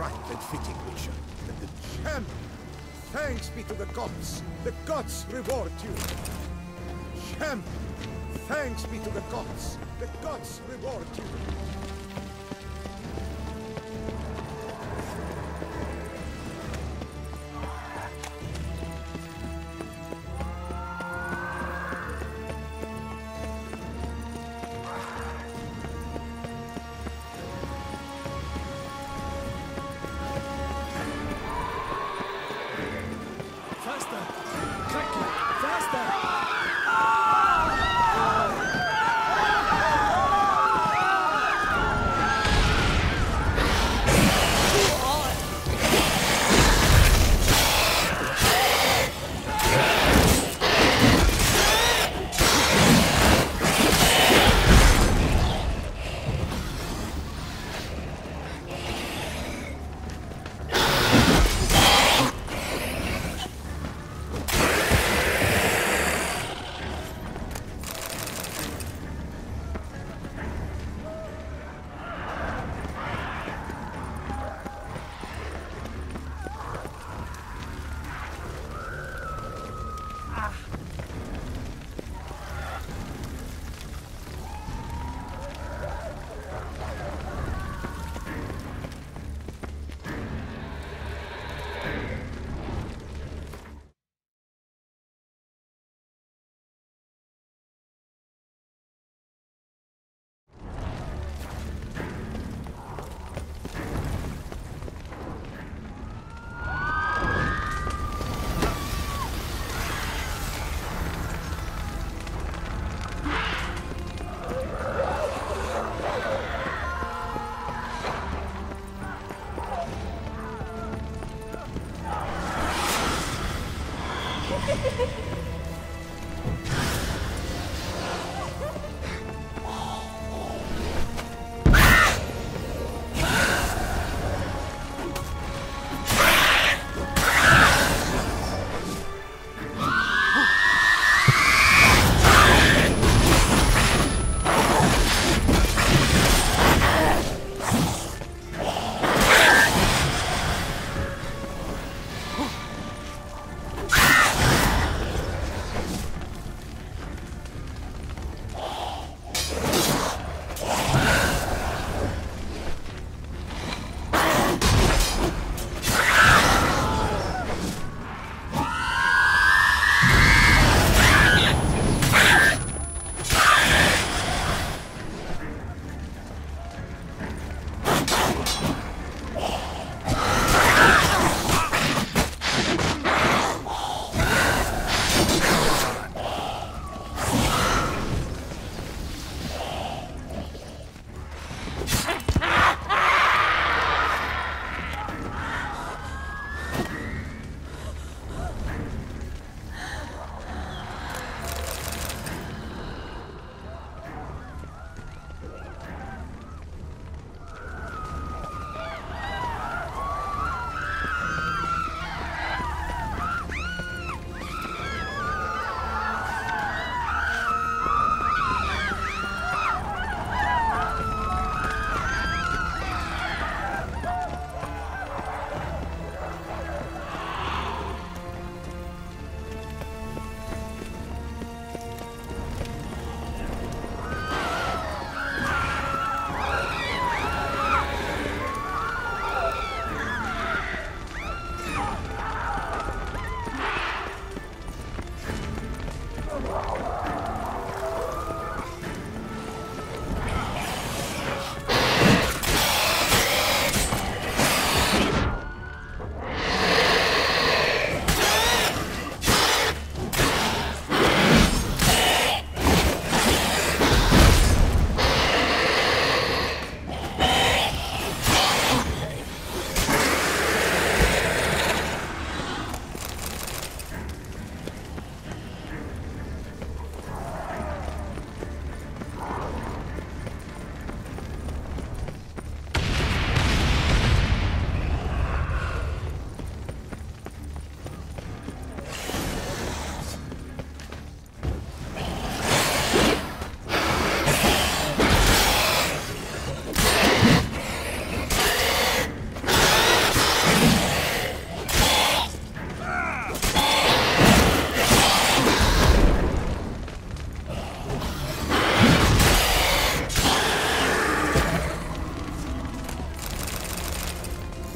right and fitting, Witcher. The champ! Thanks be to the gods! The gods reward you! Champ! Thanks be to the gods! The gods reward you!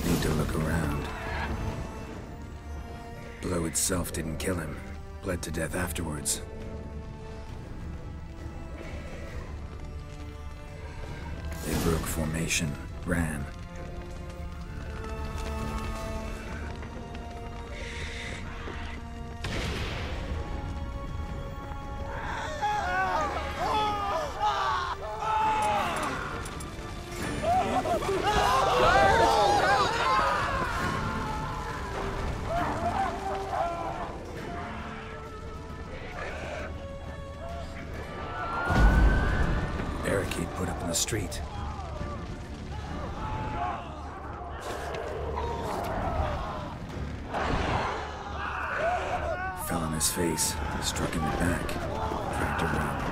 need to look around. Blow itself didn't kill him. Bled to death afterwards. They broke formation, ran. Barricade put up in the street. Fell on his face, struck in the back, dragged around.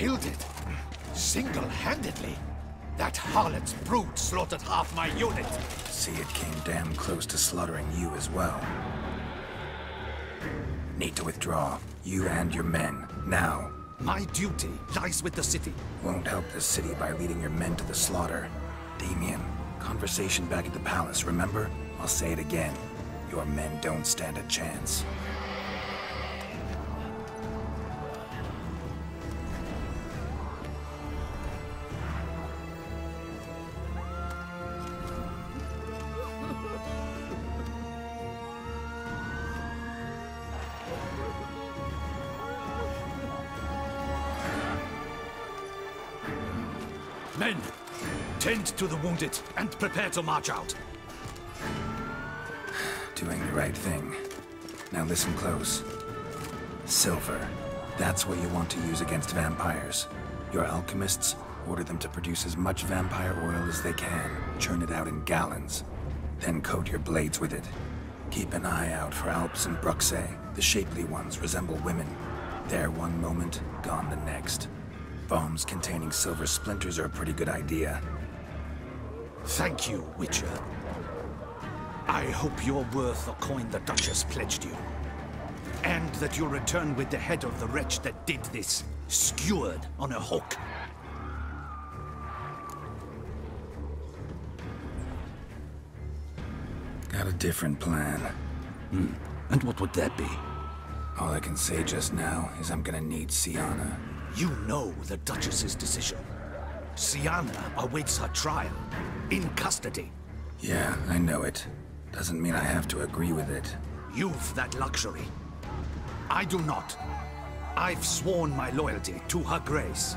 killed it. Single-handedly. That harlot's brood slaughtered half my unit. See, it came damn close to slaughtering you as well. Need to withdraw. You and your men. Now. My duty lies with the city. Won't help the city by leading your men to the slaughter. Damien, conversation back at the palace, remember? I'll say it again. Your men don't stand a chance. Men, tend to the wounded and prepare to march out. Doing the right thing. Now listen close. Silver. That's what you want to use against vampires. Your alchemists, order them to produce as much vampire oil as they can. Churn it out in gallons. Then coat your blades with it. Keep an eye out for Alps and Bruxae. The shapely ones resemble women. There one moment, gone the next. Bombs containing silver splinters are a pretty good idea. Thank you, Witcher. I hope you're worth the coin the Duchess pledged you. And that you'll return with the head of the wretch that did this, skewered on a hook. Got a different plan. And what would that be? All I can say just now is I'm gonna need Sienna. You know the Duchess's decision. Sienna awaits her trial, in custody. Yeah, I know it. Doesn't mean I have to agree with it. You've that luxury. I do not. I've sworn my loyalty to her grace.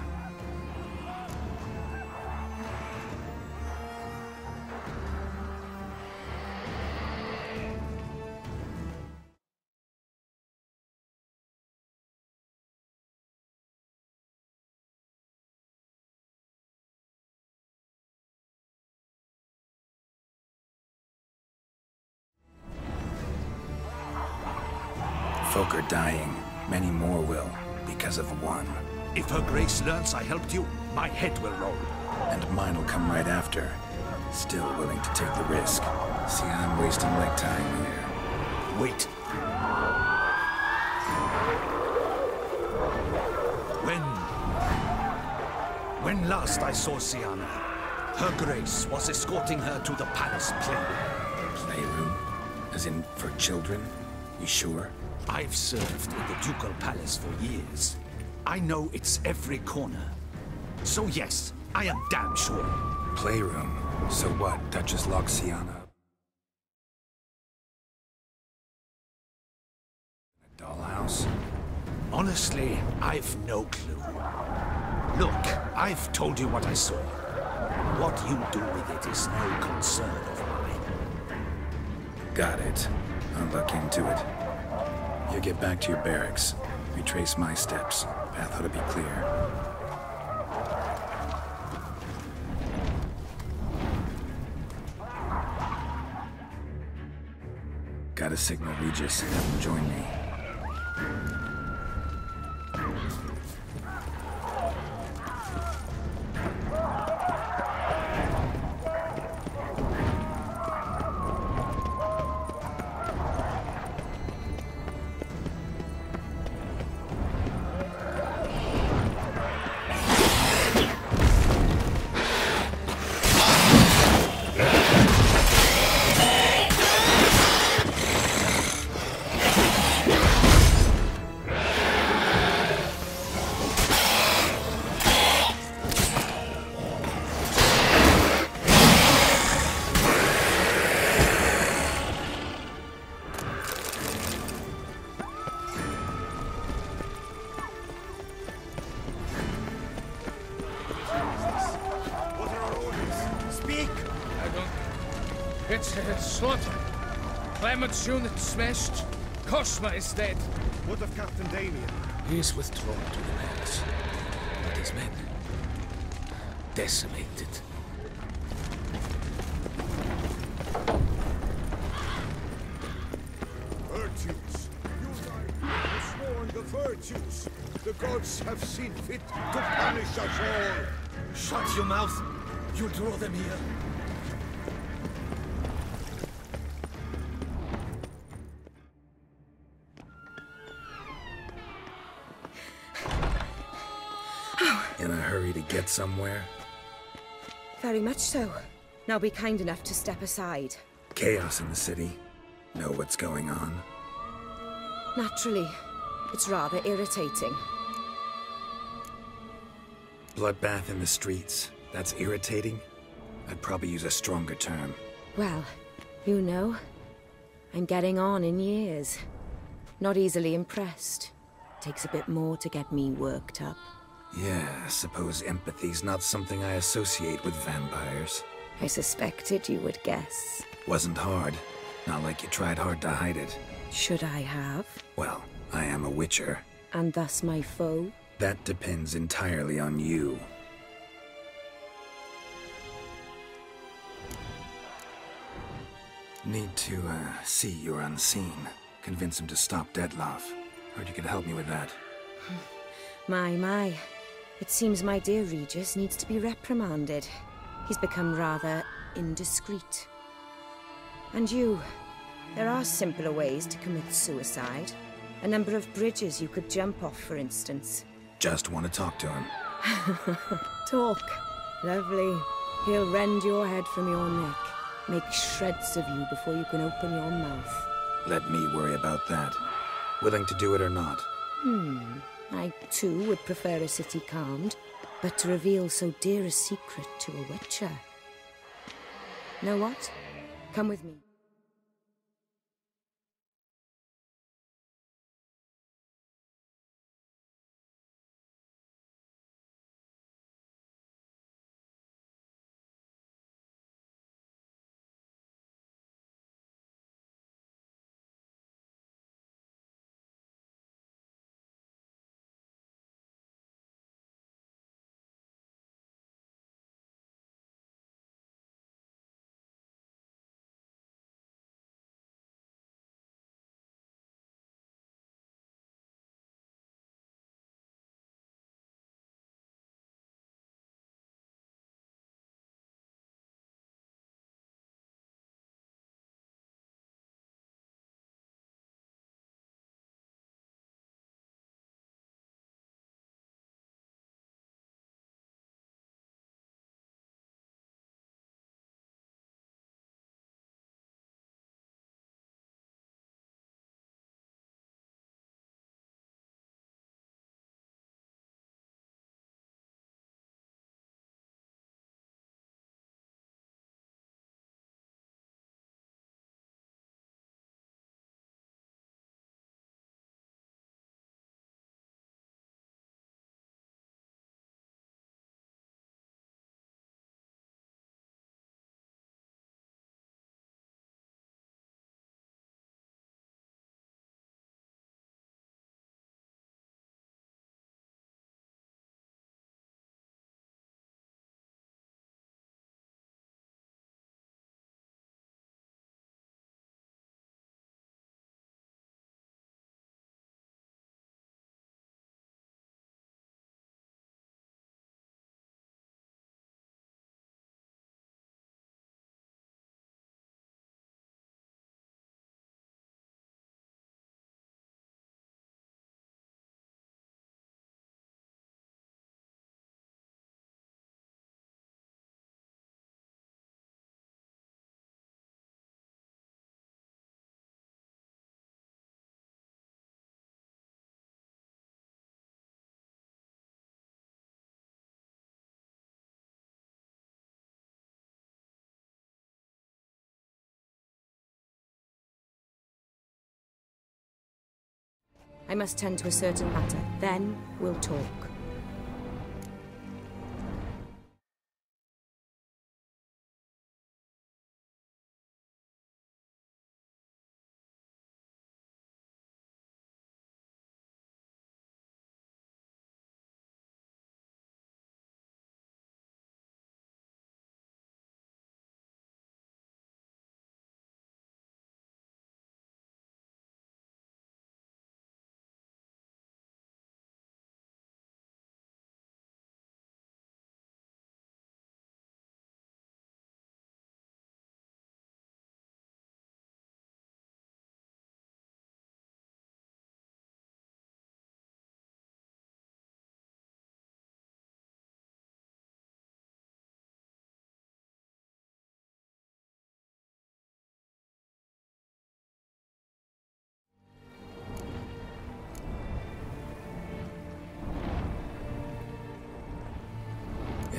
Folk are dying. Many more will, because of one. If her grace learns I helped you, my head will roll. And mine will come right after. Still willing to take the risk. See, I'm wasting my time here. Wait. When last I saw Sienna, her grace was escorting her to the palace playroom. Playroom? As in, for children? You sure? I've served in the ducal palace for years. I know its every corner. So yes, I am damn sure. Playroom? So what? Duchess locks Sienna up? A dollhouse? Honestly, I've no clue. Look, I've told you what I saw. What you do with it is no concern of mine. Got it. I'll look into it. You get back to your barracks. Retrace my steps. Path ought to be clear. Gotta signal Regis. Have him join me. It's slaughter. Clement's unit smashed. Cosma is dead. What of Captain Damien? He is withdrawn to the palace. But his men... decimated. Virtues! You were sworn the virtues. The gods have seen fit to punish us all. Shut your mouth! You draw them here. In a hurry to get somewhere? Very much so. Now be kind enough to step aside. Chaos in the city. Know what's going on? Naturally. It's rather irritating. Bloodbath in the streets. That's irritating? I'd probably use a stronger term. Well, you know, I'm getting on in years. Not easily impressed. Takes a bit more to get me worked up. Yeah, suppose empathy's not something I associate with vampires. I suspected you would guess. Wasn't hard. Not like you tried hard to hide it. Should I have? Well, I am a witcher. And thus my foe? That depends entirely on you. Need to, see you're unseen. Convince him to stop Dettlaff. Heard you could help me with that. My. It seems my dear Regis needs to be reprimanded. He's become rather indiscreet. And you, there are simpler ways to commit suicide. A number of bridges you could jump off, for instance. Just want to talk to him. Talk. Lovely. He'll rend your head from your neck. Make shreds of you before you can open your mouth. Let me worry about that. Willing to do it or not? I, too, would prefer a city calmed, but to reveal so dear a secret to a witcher. Know what? Come with me. I must tend to a certain matter. Then we'll talk.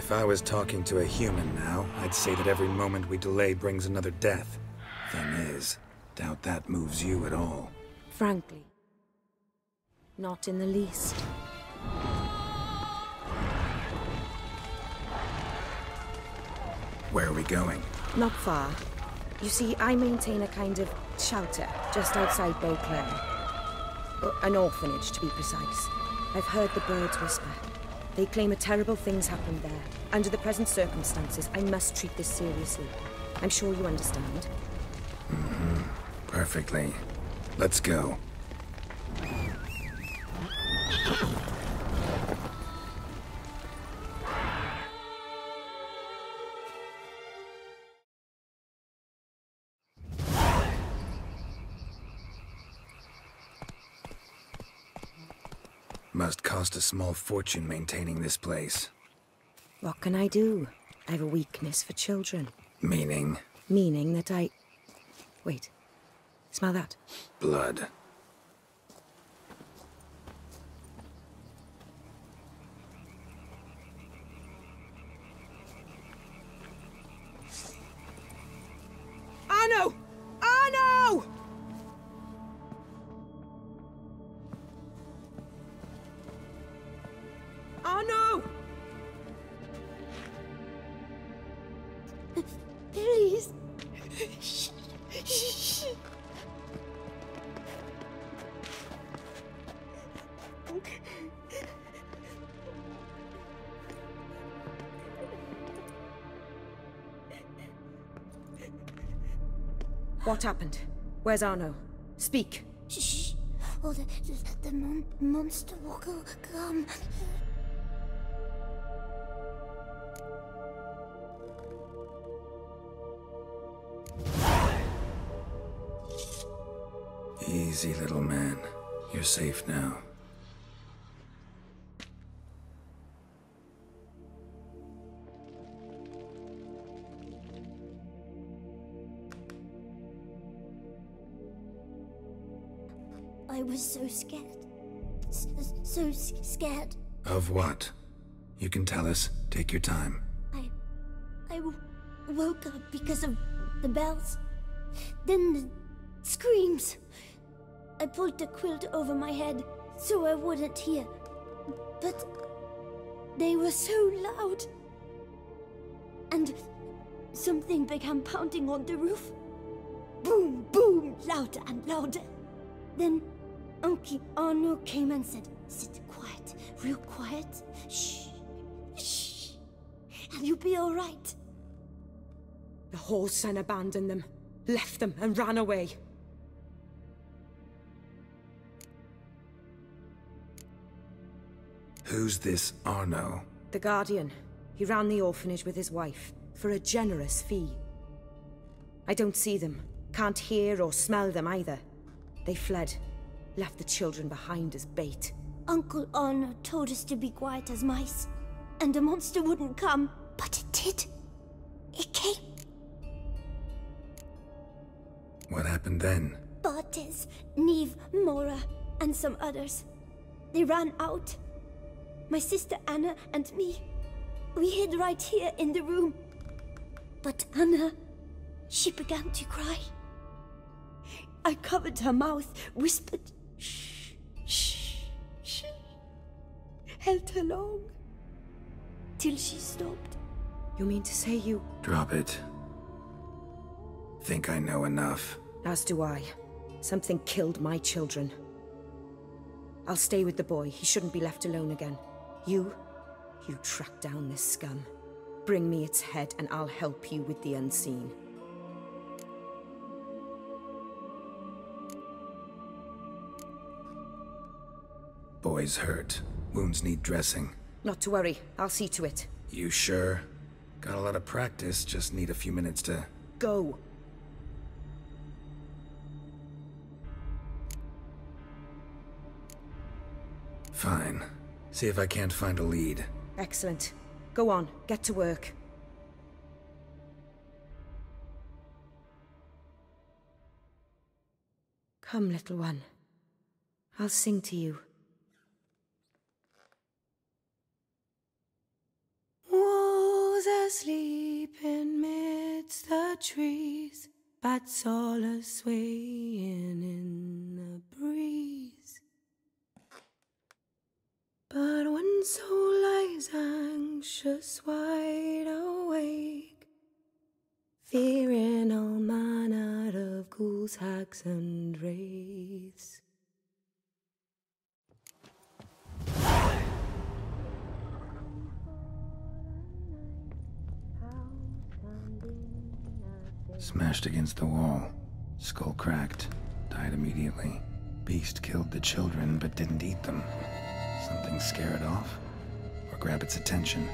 If I was talking to a human now, I'd say that every moment we delay brings another death. Thing is, doubt that moves you at all. Frankly, not in the least. Where are we going? Not far. You see, I maintain a kind of shelter just outside Beauclair. An orphanage, to be precise. I've heard the birds whisper. They claim a terrible thing's happened there. Under the present circumstances, I must treat this seriously. I'm sure you understand. Mm-hmm. Perfectly. Let's go. Must cost a small fortune maintaining this place. What can I do? I have a weakness for children. Meaning? Meaning that I... Wait. Smell that? Blood. Arno! Arno! Arno! Please. What happened? Where's Arno? Speak. Shh. Oh, the monster will come. Easy, little man. You're safe now. I was so scared. So scared. Of what? You can tell us. Take your time. I woke up because of the bells. Then the screams. I pulled the quilt over my head so I wouldn't hear. But they were so loud. And something began pounding on the roof. Boom, boom, louder and louder. Then Uncle Arno came and said, "Sit quiet, real quiet. Shh, shh, and you'll be all right." The whole son abandoned them, left them and ran away. Who's this Arno? The Guardian. He ran the orphanage with his wife, for a generous fee. I don't see them, can't hear or smell them either. They fled, left the children behind as bait. Uncle Arno told us to be quiet as mice, and the monster wouldn't come, but it did. It came. What happened then? Bartes, Neve, Mora, and some others. They ran out. My sister Anna and me, we hid right here in the room. But Anna, she began to cry. I covered her mouth, whispered, "Shh, shh, shh." Held her long, till she stopped. You mean to say you... Drop it. Think I know enough. As do I. Something killed my children. I'll stay with the boy. He shouldn't be left alone again. You track down this scum. Bring me its head and I'll help you with the unseen. Boy's hurt. Wounds need dressing. Not to worry. I'll see to it. You sure? Got a lot of practice, just need a few minutes to... Go. Fine. See if I can't find a lead. Excellent. Go on, get to work. Come, little one. I'll sing to you. Whoa. Owls asleep in midst the trees, bats all a-swaying in the breeze. But one soul lies anxious, wide awake, fearing all manner of ghouls, hags, and wraiths. Smashed against the wall. Skull cracked. Died immediately. Beast killed the children but didn't eat them. Something scare it off? Or grab its attention?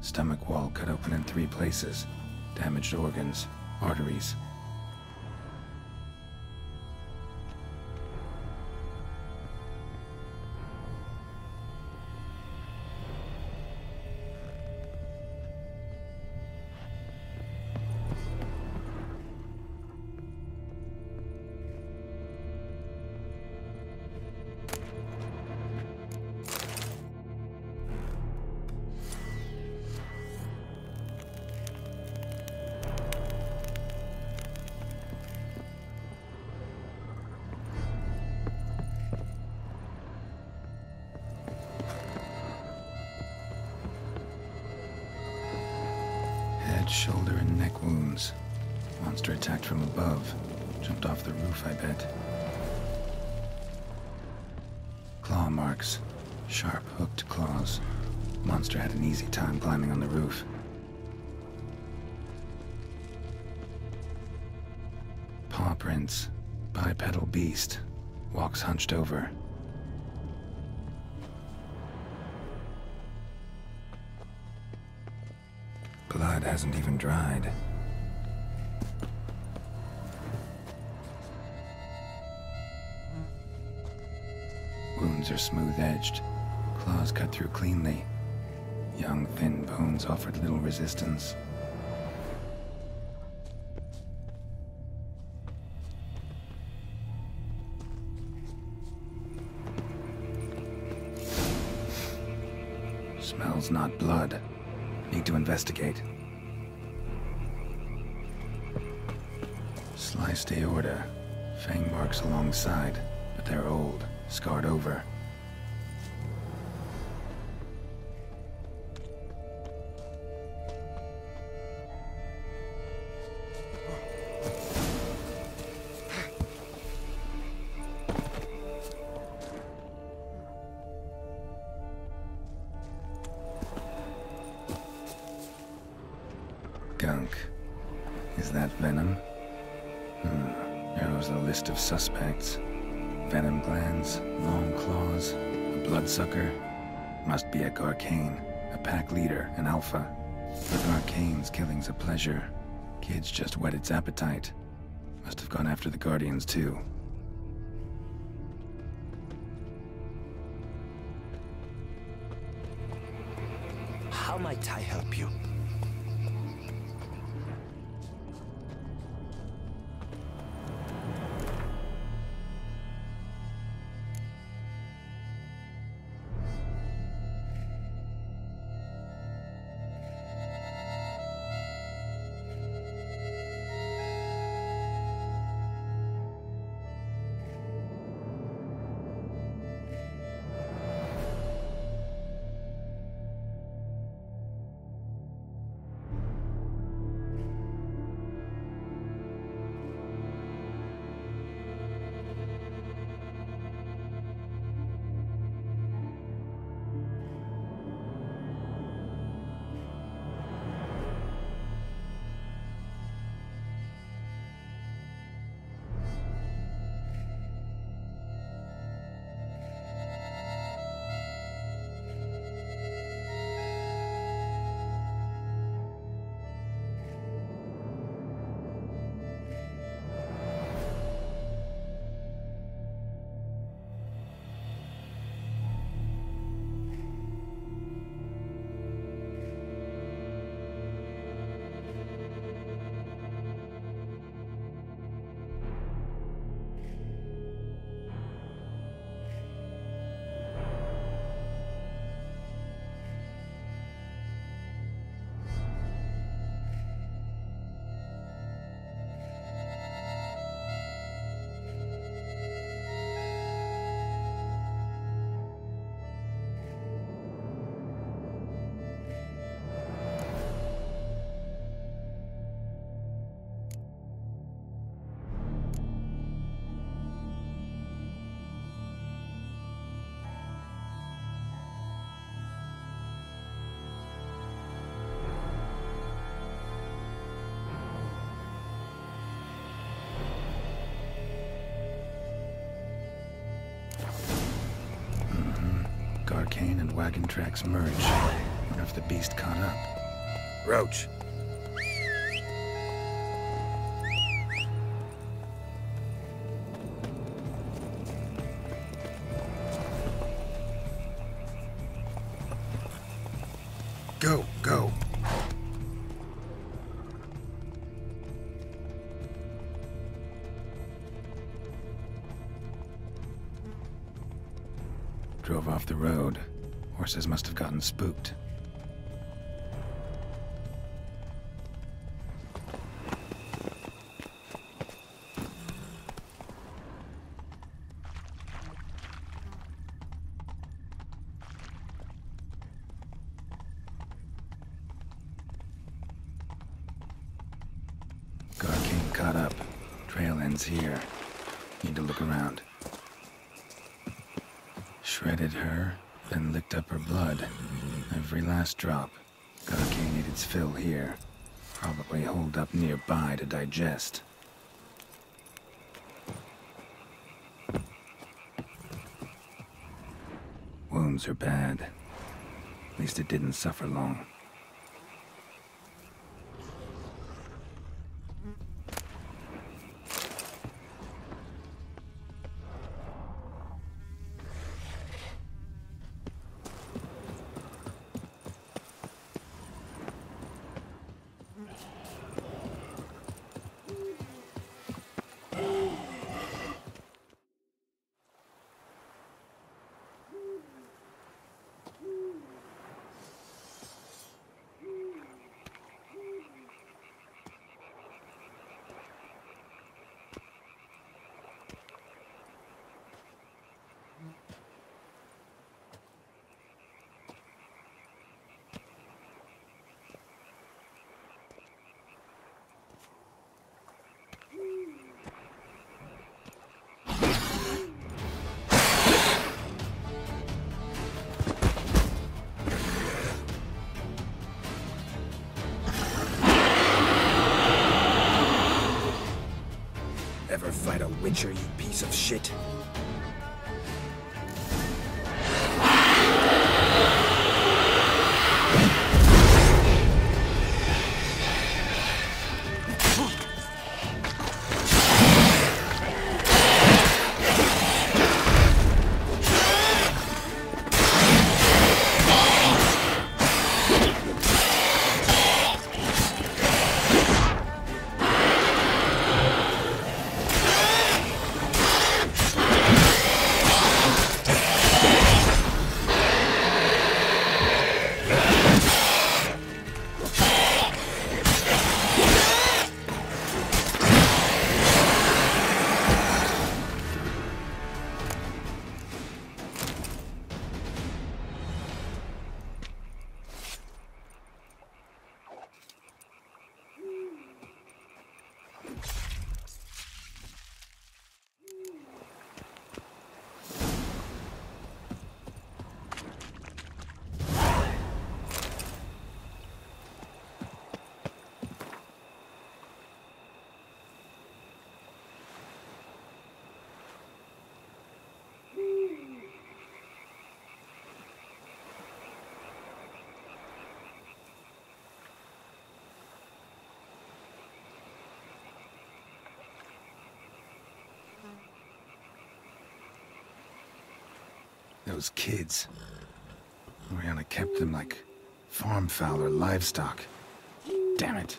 Stomach wall cut open in 3 places. Damaged organs, arteries. Shoulder and neck wounds. Monster attacked from above. Jumped off the roof, I bet. Claw marks. Sharp, hooked claws. Monster had an easy time climbing on the roof. Paw prints. Bipedal beast. Walks hunched over. Blood hasn't even dried. Wounds are smooth-edged. Claws cut through cleanly. Young, thin bones offered little resistance. Smells not blood. Need to investigate. Sliced aorta. Fang marks alongside, but they're old, scarred over. Gunk. Is that venom? Narrows the list of suspects. Venom glands, long claws, a bloodsucker. Must be a Garcane, a pack leader, an alpha. For Garcane's killing's a pleasure. Kids just whet its appetite. Must have gone after the Guardians too. How might I help you? wagon tracks merge. Wonder if the beast caught up. Roach. Go, go. Drove off the road. Horses must have gotten spooked. Garcane caught up. Trail ends here. Need to look around. Shredded her, then licked up her blood. Every last drop. Garcane ate its fill here. Probably holed up nearby to digest. Wounds are bad. At least it didn't suffer long. Ever fight a Witcher, you piece of shit? Those kids. Oriana kept them like farm fowl or livestock. Damn it.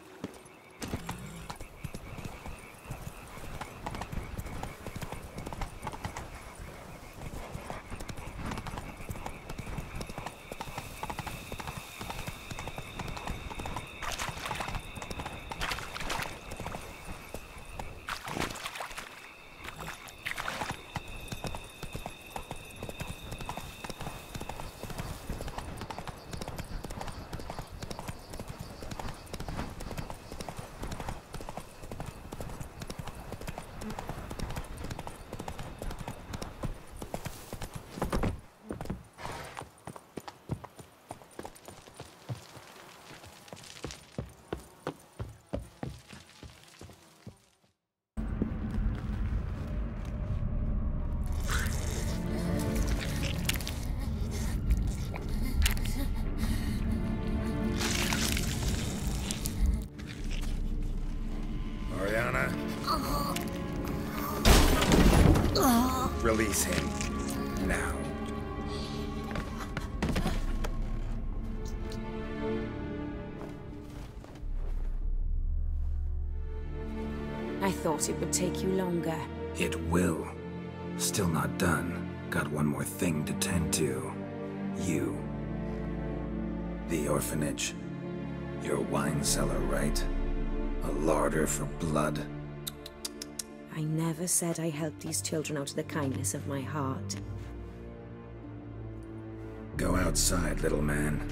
Release him. Now. I thought it would take you longer. It will. Still not done. Got one more thing to tend to. You. The orphanage. Your wine cellar, right? A larder for blood. I never said I helped these children out of the kindness of my heart. Go outside, little man.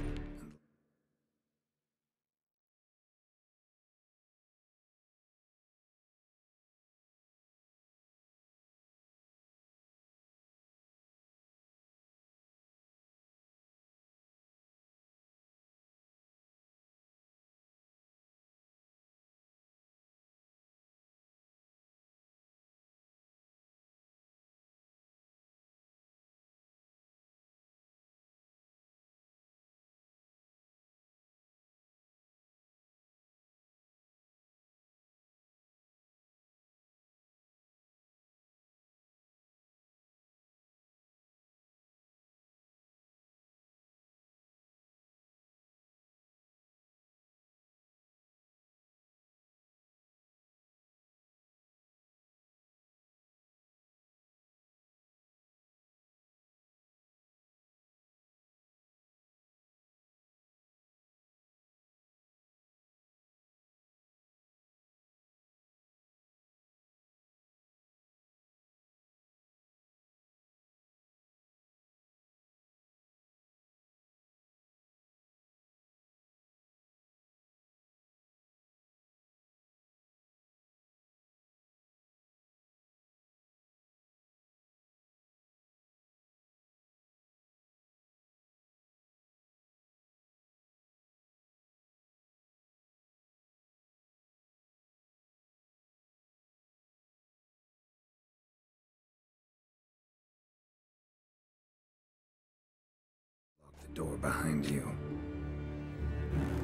Door behind you.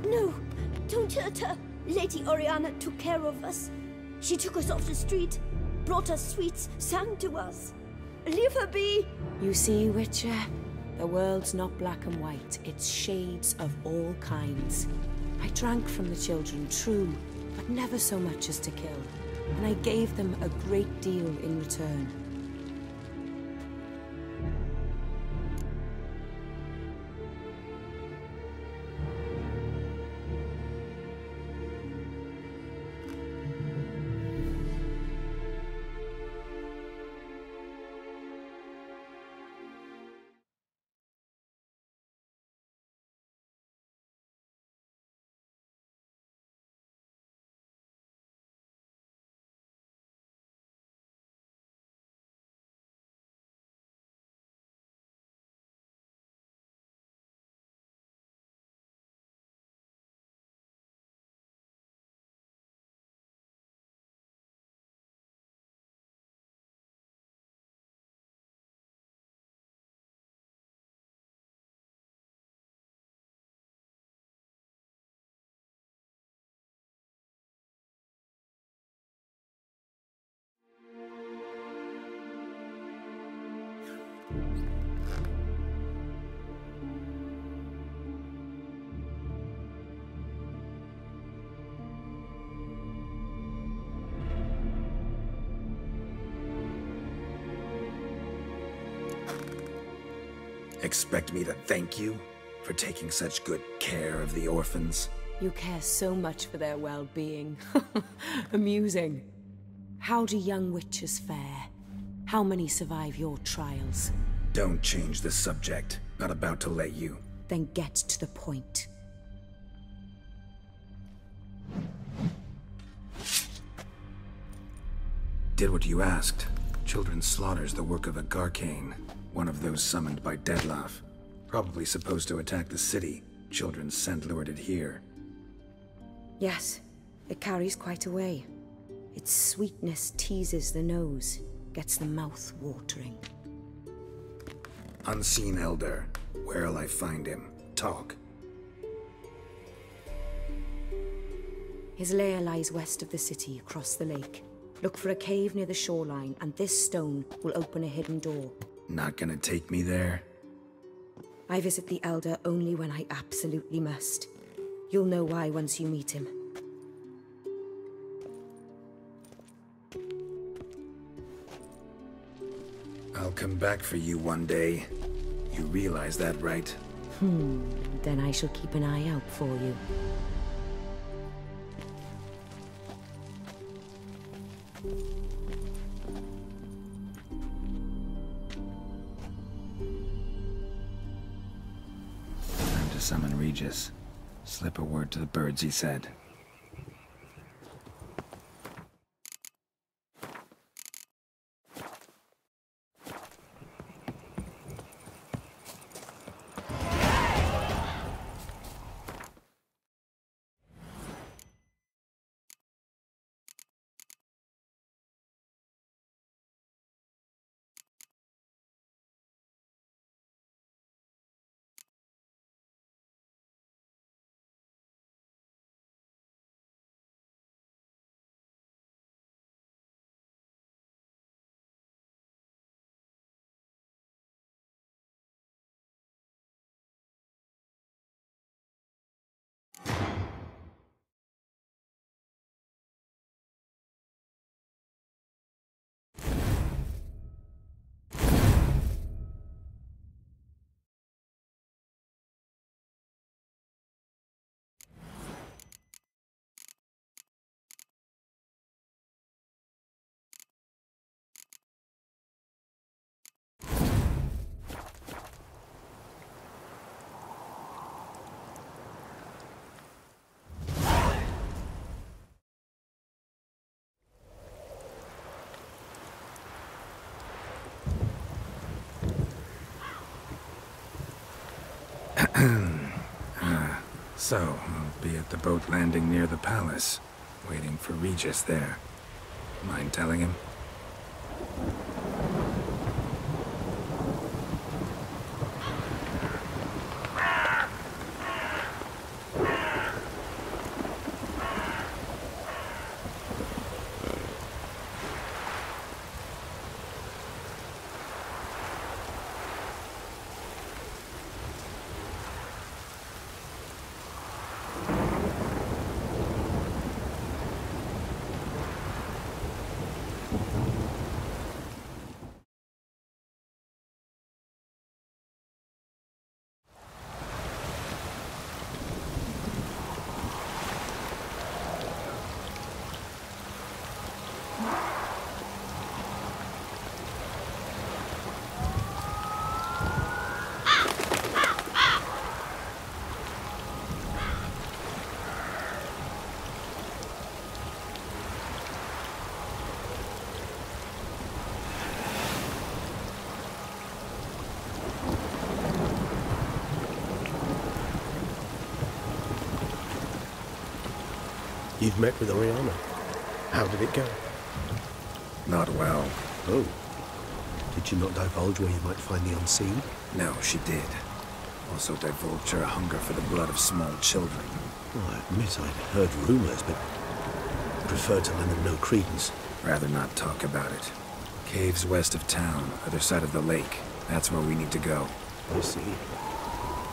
No, don't hurt her. Lady Oriana took care of us. She took us off the street, brought us sweets, sang to us. Leave her be. You see, Witcher? The world's not black and white. It's shades of all kinds. I drank from the children, true, but never so much as to kill. And I gave them a great deal in return. Expect me to thank you for taking such good care of the orphans? You care so much for their well-being. Amusing. How do young witches fare? How many survive your trials? Don't change the subject. Not about to let you. Then get to the point. Did what you asked. Children's slaughter's the work of a Garcane. One of those summoned by Dettlaff. Probably supposed to attack the city. Children's scent lured it here. Yes, it carries quite a way. Its sweetness teases the nose, gets the mouth watering. Unseen Elder. Where'll I find him? Talk. His lair lies west of the city, across the lake. Look for a cave near the shoreline, and this stone will open a hidden door. Not gonna take me there? I visit the Elder only when I absolutely must. You'll know why once you meet him. I'll come back for you one day. You realize that, right? Then I shall keep an eye out for you. Time to summon Regis. Slip a word to the birds, he said. So, I'll be at the boat landing near the palace, waiting for Regis there. Mind telling him? You've met with Oriana. How did it go? Not well. Oh. Did she not divulge where you might find the unseen? No, she did. Also divulged her hunger for the blood of small children. Well, I admit I'd heard rumors, but preferred to lend them no credence. Rather not talk about it. Caves west of town, other side of the lake. That's where we need to go. I see.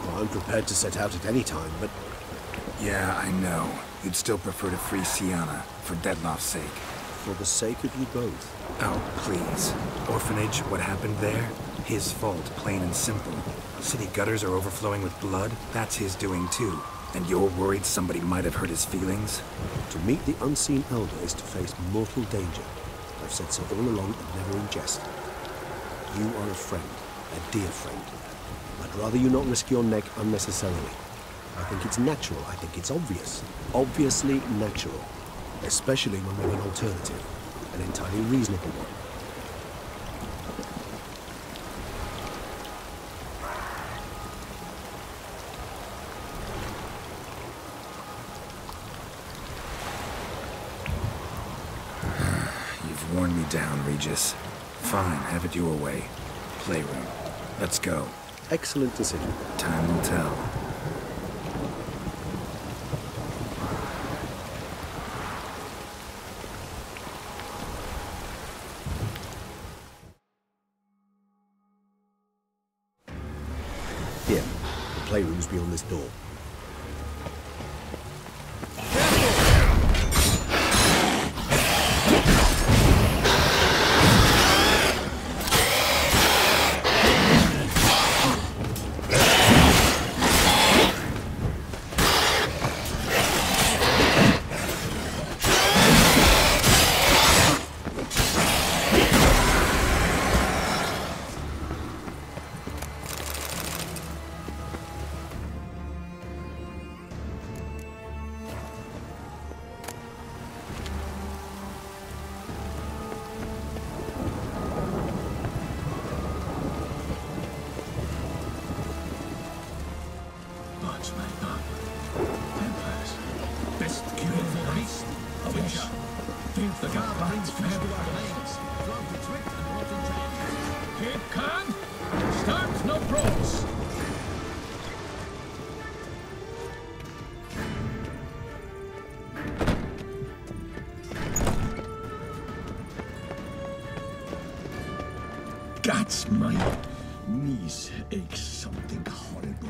Well, I'm prepared to set out at any time, but... Yeah, I know. You'd still prefer to free Sienna, for Dettloff's sake. For the sake of you both. Oh, please. Orphanage, what happened there? His fault, plain and simple. City gutters are overflowing with blood. That's his doing too. And you're worried somebody might have hurt his feelings? To meet the unseen elder is to face mortal danger. I've said so all along and never in jest. You are a friend, a dear friend. I'd rather you not risk your neck unnecessarily. I think it's natural, I think it's obvious. Obviously natural. Especially when we have an alternative. An entirely reasonable one. You've worn me down, Regis. Fine, have it your way. Playroom. Let's go. Excellent decision. Time will tell. Here, the playroom's beyond this door. That's my knees ache something horrible.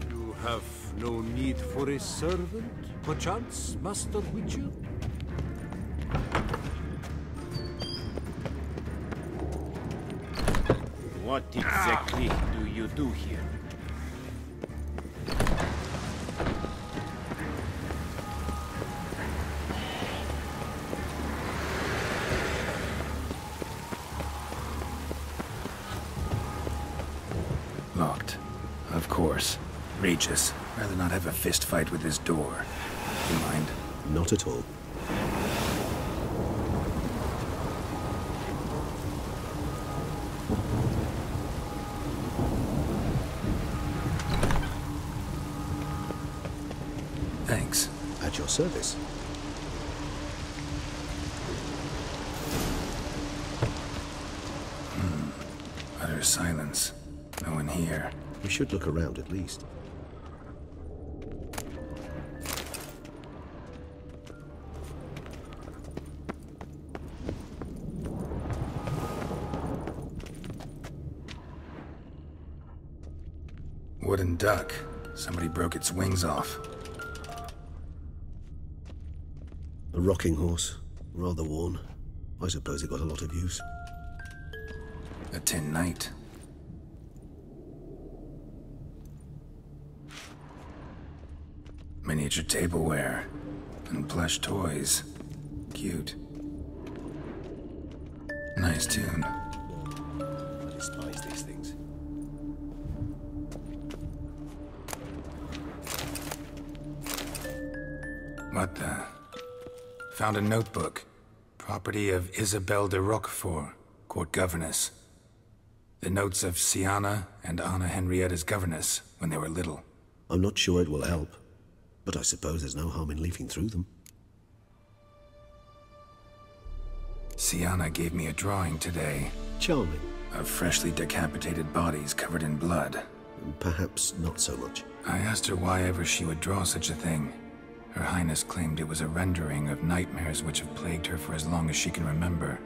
You have no need for a servant, perchance, Master Witcher? What exactly do you do here? Locked. Of course. Regis, rather not have a fist fight with this door. You mind? Not at all. Thanks. At your service. Utter silence. No one here. We should look around at least. Wooden duck. Somebody broke its wings off. A rocking horse. Rather worn. I suppose it got a lot of use. A tin knight. Miniature tableware. And plush toys. Cute. Nice tune. I despise these things. What the? Found a notebook. Property of Isabelle de Roquefort, court governess. The notes of Siana and Anna Henrietta's governess when they were little. I'm not sure it will help, but I suppose there's no harm in leafing through them. Siana gave me a drawing today. Charming. Of freshly decapitated bodies covered in blood. Perhaps not so much. I asked her why ever she would draw such a thing. Her Highness claimed it was a rendering of nightmares which have plagued her for as long as she can remember.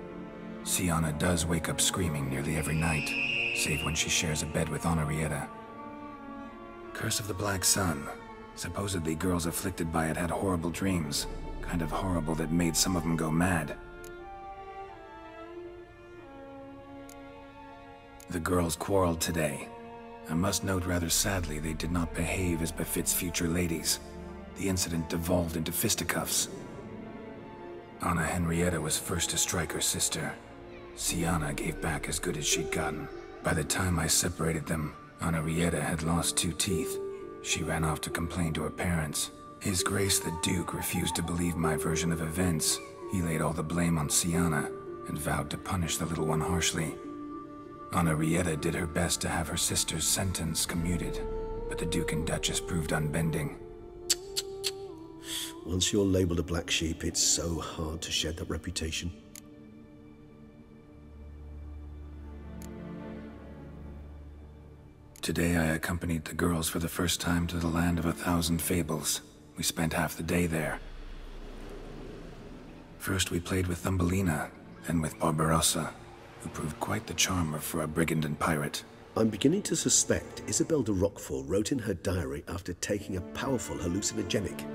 Siana does wake up screaming nearly every night, save when she shares a bed with Henrietta. Curse of the Black Sun. Supposedly girls afflicted by it had horrible dreams. Kind of horrible that made some of them go mad. The girls quarreled today. I must note rather sadly they did not behave as befits future ladies. The incident devolved into fisticuffs. Anna Henrietta was first to strike her sister. Siana gave back as good as she'd gotten. By the time I separated them, Henrietta had lost 2 teeth. She ran off to complain to her parents. His Grace the Duke refused to believe my version of events. He laid all the blame on Siana and vowed to punish the little one harshly. Henrietta did her best to have her sister's sentence commuted, but the Duke and Duchess proved unbending. Once you're labeled a black sheep, it's so hard to shed that reputation. Today I accompanied the girls for the first time to the land of 1,000 fables. We spent half the day there. First we played with Thumbelina, then with Barbarossa, who proved quite the charmer for a brigand and pirate. I'm beginning to suspect Isabel de Roquefort wrote in her diary after taking a powerful hallucinogenic.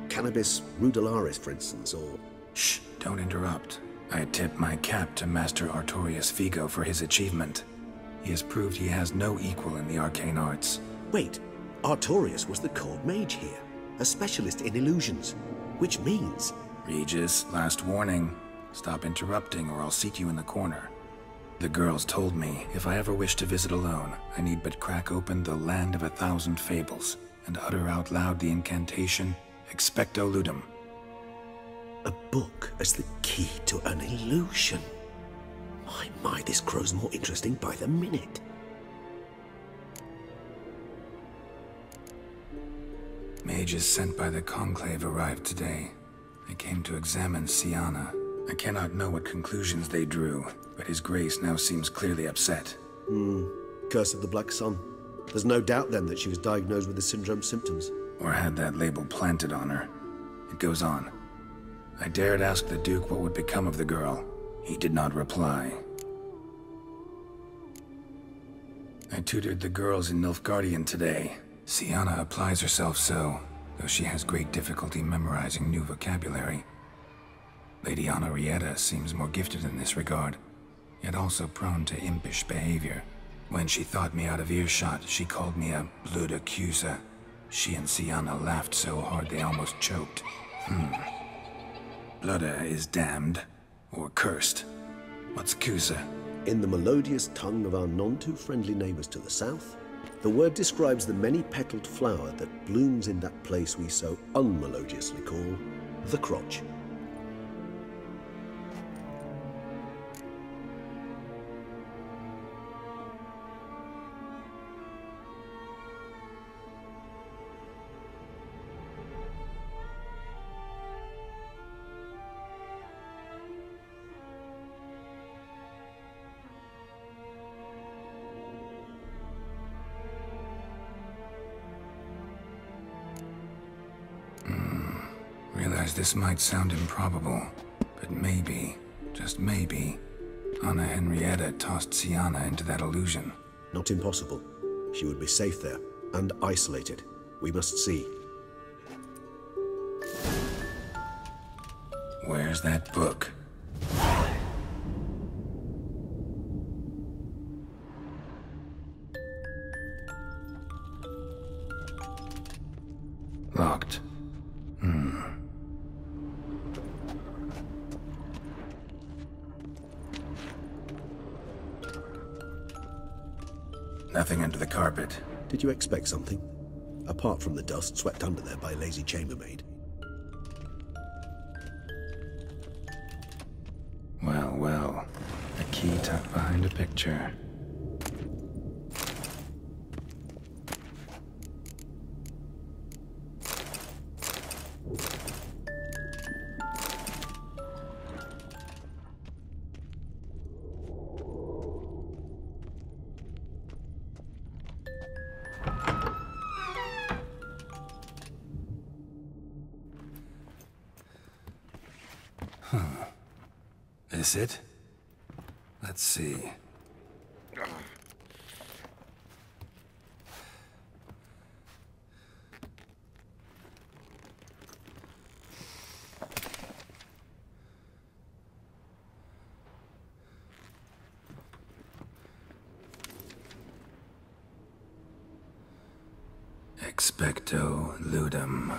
Cannabis rudularis, for instance, or... Shh, don't interrupt. I tip my cap to Master Artorius Figo for his achievement. He has proved he has no equal in the arcane arts. Wait, Artorius was the court mage here, a specialist in illusions, which means... Regis, last warning. Stop interrupting or I'll seat you in the corner. The girls told me if I ever wish to visit alone, I need but crack open the Land of 1,000 Fables and utter out loud the incantation, Expecto Ludum. A book as the key to an illusion. My, this grows more interesting by the minute. Mages sent by the Conclave arrived today. They came to examine Siana. I cannot know what conclusions they drew, but His Grace now seems clearly upset. Curse of the Black Sun. There's no doubt then that she was diagnosed with the syndrome symptoms. Or had that label planted on her. It goes on. I dared ask the Duke what would become of the girl. He did not reply. I tutored the girls in Nilfgaardian today. Siana applies herself so, though she has great difficulty memorizing new vocabulary. Lady Henrietta seems more gifted in this regard, yet also prone to impish behavior. When she thought me out of earshot, she called me a blood accuser. She and Siana laughed so hard they almost choked. Blooda is damned, or cursed. What's Cusa? In the melodious tongue of our none-too-friendly neighbors to the south, the word describes the many-petaled flower that blooms in that place we so unmelodiously call the crotch. Realize this might sound improbable, but maybe, just maybe, Anna Henrietta tossed Siana into that illusion. Not impossible. She would be safe there, and isolated. We must see. Where's that book? Locked. Nothing under the carpet. Did you expect something? Apart from the dust swept under there by a lazy chambermaid. Well, well. A key tucked behind a picture. This it? Let's see. Expecto Ludum.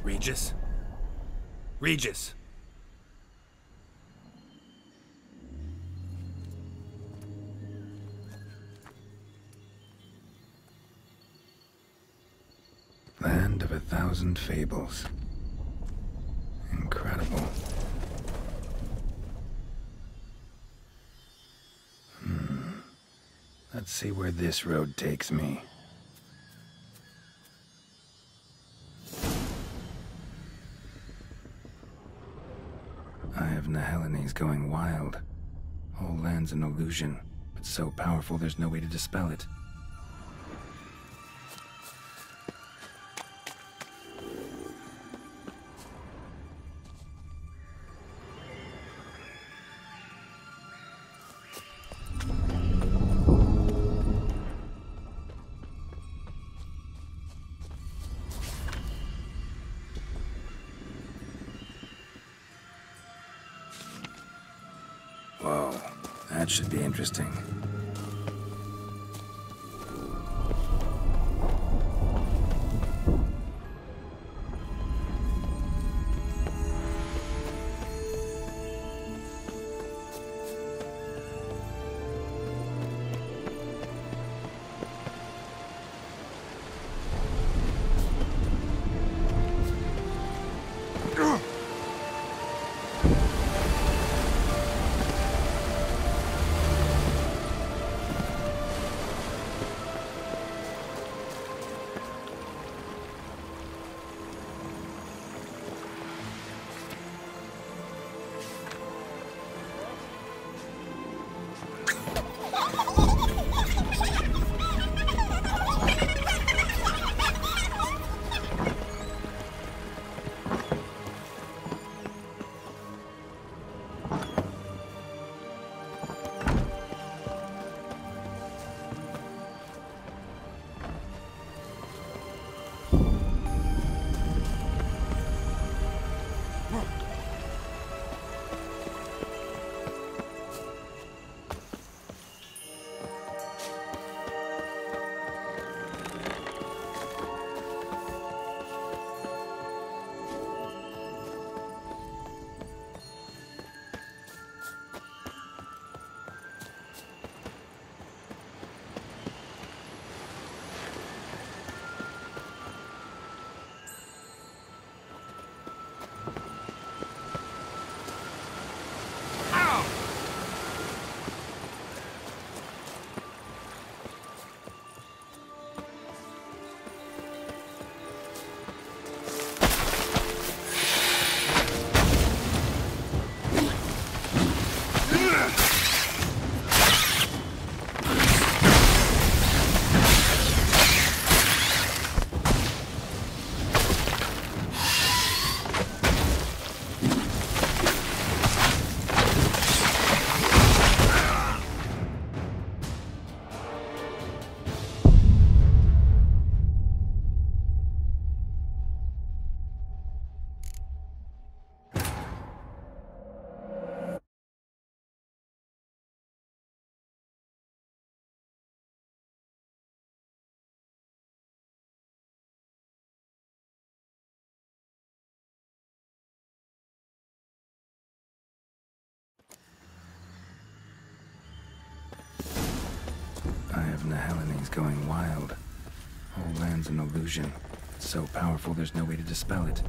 Regis? Regis! Land of 1,000 Fables. Incredible. Let's see where this road takes me. Eye of Nehelene is going wild. Whole land's an illusion, but so powerful there's no way to dispel it. Whoa, that should be interesting. Eye of Nehelene is going wild. Whole land's an illusion. It's so powerful there's no way to dispel it.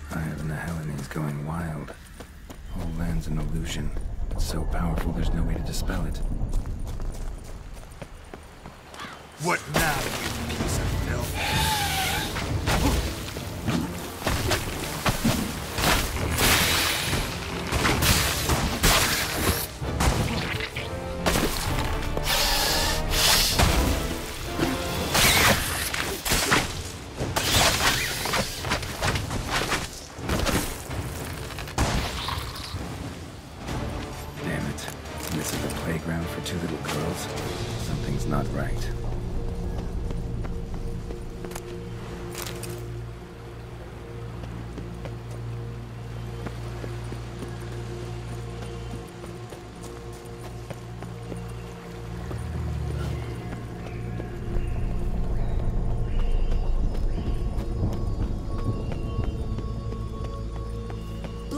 Eye of Nehelene is going wild. Whole land's an illusion. It's so powerful there's no way to dispel it. What now, you piece of filth? For two little girls, something's not right.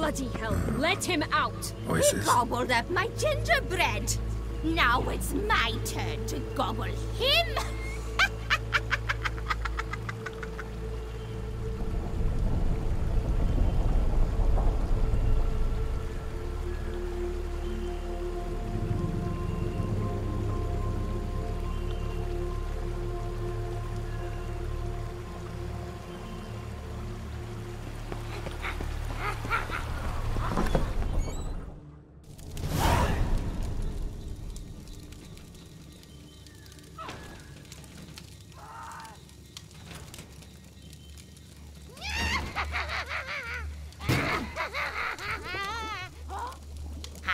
Bloody hell, let him out! Voices. He gobbled up my gingerbread. Now it's my turn to gobble him.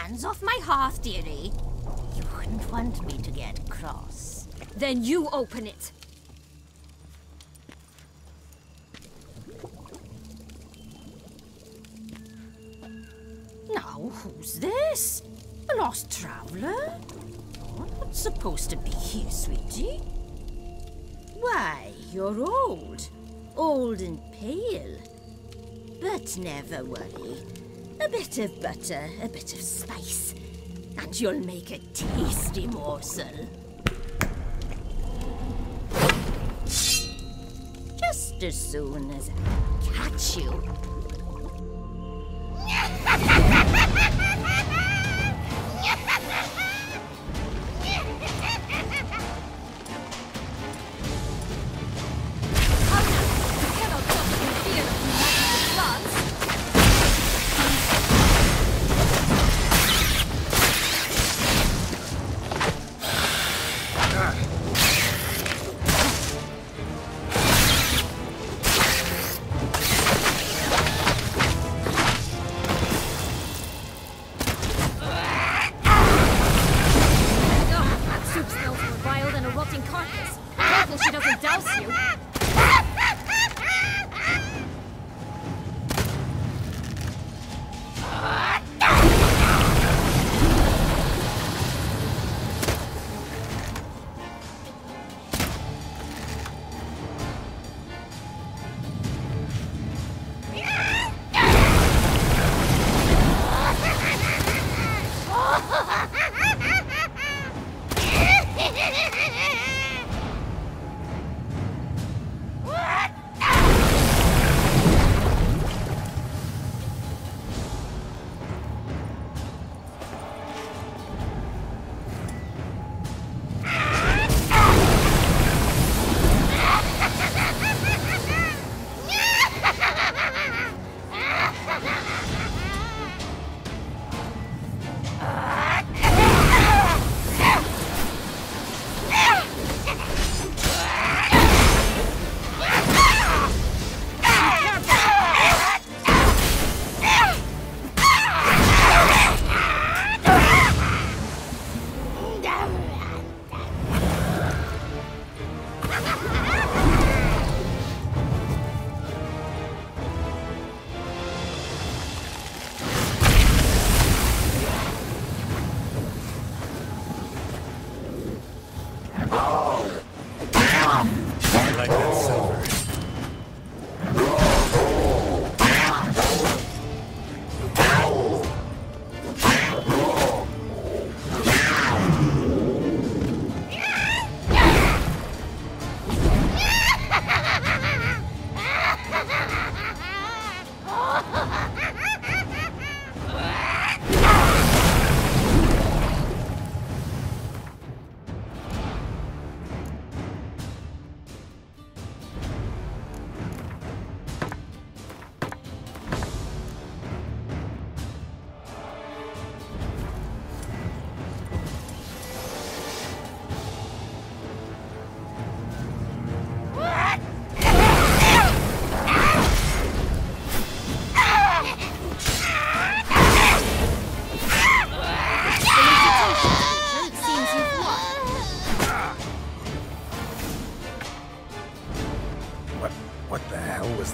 Hands off my hearth, dearie. You wouldn't want me to get cross. Then you open it. Now, who's this? A lost traveler? You're not supposed to be here, sweetie. Why, you're old. Old and pale. But never worry. A bit of butter, a bit of spice, and you'll make a tasty morsel. Just as soon as I catch you.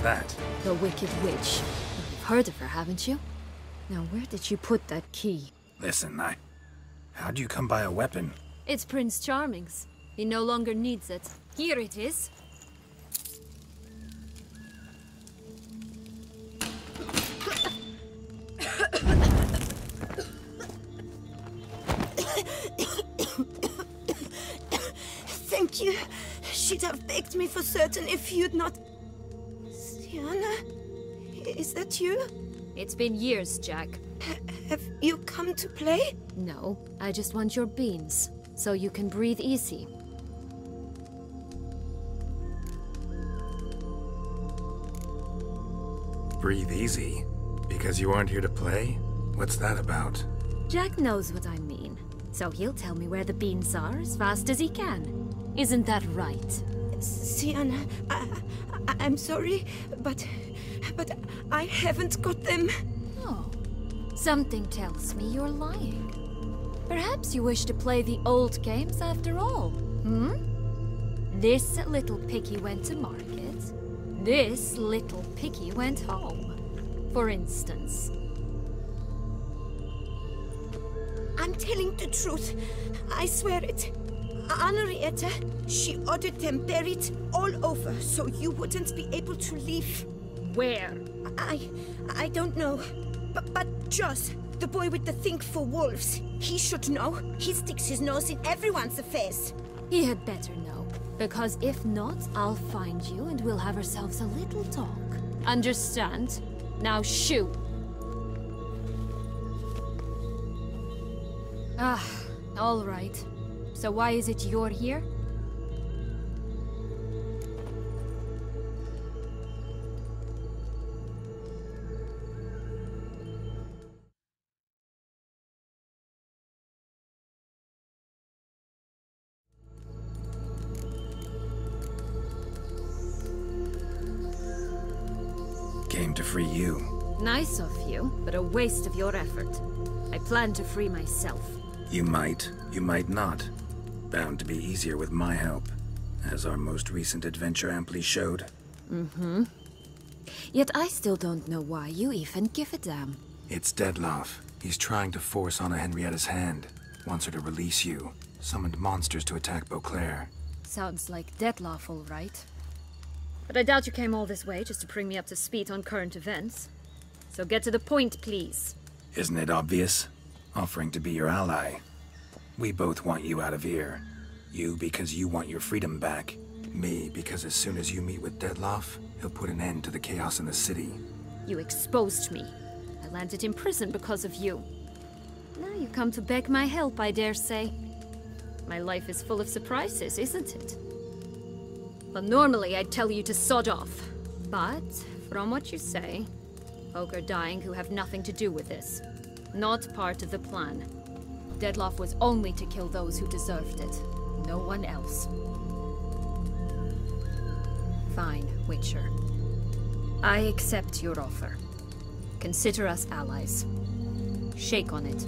that? The Wicked Witch. You've heard of her, haven't you? Now, where did you put that key? Listen, how'd you come by a weapon? It's Prince Charming's. He no longer needs it. Here it is. Thank you. She'd have begged me for certain if you'd not... Sienna? Is that you? It's been years, Jack. Have you come to play? No, I just want your beans, so you can breathe easy. Breathe easy? Because you aren't here to play? What's that about? Jack knows what I mean, so he'll tell me where the beans are as fast as he can. Isn't that right? Sienna, I'm sorry, but I haven't got them. Oh, something tells me you're lying. Perhaps you wish to play the old games after all, hmm? This little piggy went to market. This little piggy went home, for instance. I'm telling the truth. I swear it. Henrietta, she ordered them buried all over so you wouldn't be able to leave. Where? I don't know. But Joss, the boy with the thing for wolves, he should know. He sticks his nose in everyone's affairs. He had better know, because if not, I'll find you and we'll have ourselves a little talk. Understand? Now shoo! Ah, all right. So why is it you're here? Came to free you. Nice of you, but a waste of your effort. I plan to free myself. You might not. Bound to be easier with my help, as our most recent adventure amply showed. Mm-hmm. Yet I still don't know why you even give a damn. It's Dettlaff. He's trying to force Anna Henrietta's hand. Wants her to release you. Summoned monsters to attack Beauclair. Sounds like Dettlaff, all right. But I doubt you came all this way just to bring me up to speed on current events. So get to the point, please. Isn't it obvious? Offering to be your ally. We both want you out of here. You because you want your freedom back. Me because as soon as you meet with Dettlaff, he'll put an end to the chaos in the city. You exposed me. I landed in prison because of you. Now you come to beg my help, I dare say. My life is full of surprises, isn't it? Well, normally I'd tell you to sod off. But, from what you say, folk are dying who have nothing to do with this. Not part of the plan. Dettlaff was only to kill those who deserved it. No one else. Fine, Witcher. I accept your offer. Consider us allies. Shake on it.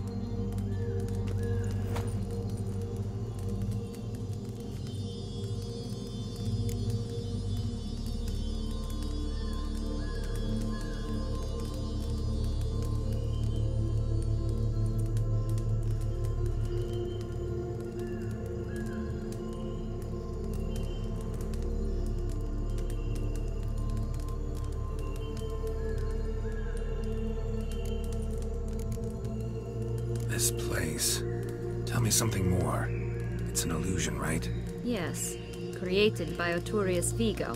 This place. Tell me something more. It's an illusion, right? Yes, created by Arturius Vigo.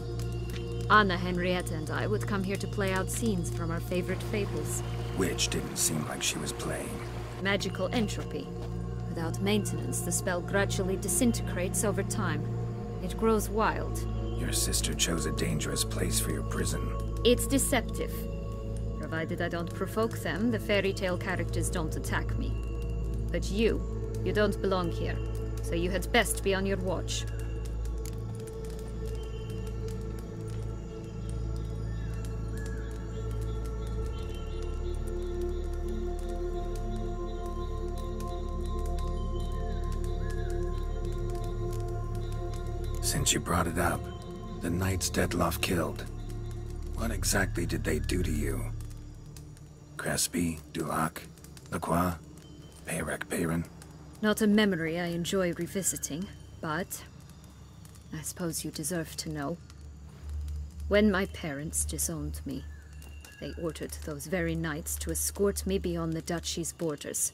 Anna, Henrietta, and I would come here to play out scenes from our favorite fables. Which didn't seem like she was playing. Magical entropy. Without maintenance, the spell gradually disintegrates over time. It grows wild. Your sister chose a dangerous place for your prison. It's deceptive. Provided I don't provoke them, the fairy tale characters don't attack me. But you don't belong here, so you had best be on your watch. Since you brought it up, the knights Dettlaff killed. What exactly did they do to you? Crespi, Dulac, Lacroix, Peyrac Peyran? Not a memory I enjoy revisiting, but I suppose you deserve to know. When my parents disowned me, they ordered those very knights to escort me beyond the duchy's borders.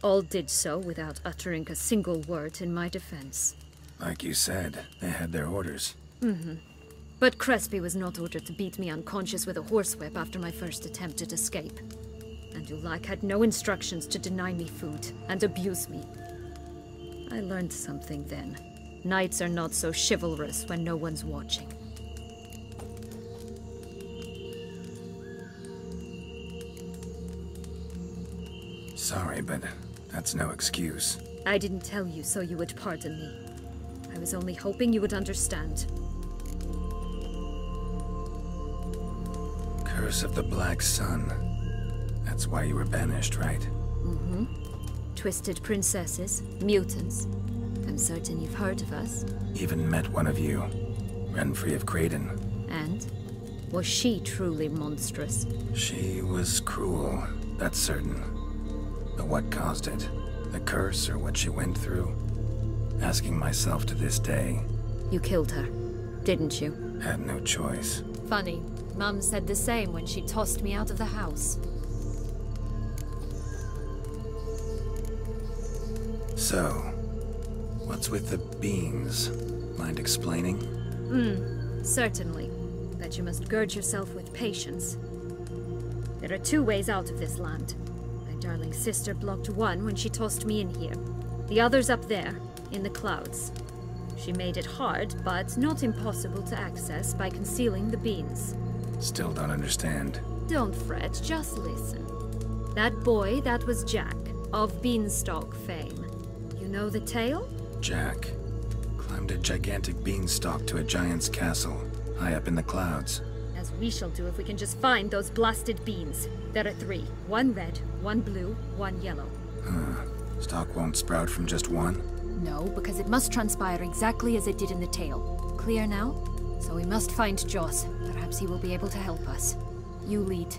All did so without uttering a single word in my defense. Like you said, they had their orders. Mm-hmm. But Crespi was not ordered to beat me unconscious with a horsewhip after my first attempt at escape. And Ulak had no instructions to deny me food and abuse me. I learned something then. Knights are not so chivalrous when no one's watching. Sorry, but that's no excuse. I didn't tell you so you would pardon me. I was only hoping you would understand. Curse of the Black Sun. That's why you were banished, right? Mm-hmm. Twisted princesses, mutants. I'm certain you've heard of us. Even met one of you. Renfrey of Creighton. And? Was she truly monstrous? She was cruel, that's certain. But what caused it? The curse or what she went through? Asking myself to this day. You killed her, didn't you? Had no choice. Funny. Mum said the same when she tossed me out of the house. So, what's with the beans? Mind explaining? Certainly. But you must gird yourself with patience. There are two ways out of this land. My darling sister blocked one when she tossed me in here. The other's up there, in the clouds. She made it hard, but not impossible to access by concealing the beans. Still don't understand. Don't fret, just listen. That boy, that was Jack, of Beanstalk fame. You know the tale? Jack climbed a gigantic beanstalk to a giant's castle, high up in the clouds. As we shall do if we can just find those blasted beans. There are 3. 1 red, 1 blue, 1 yellow. Stalk won't sprout from just one? No, because it must transpire exactly as it did in the tale. Clear now? So we must find Joss. Perhaps he will be able to help us. You lead.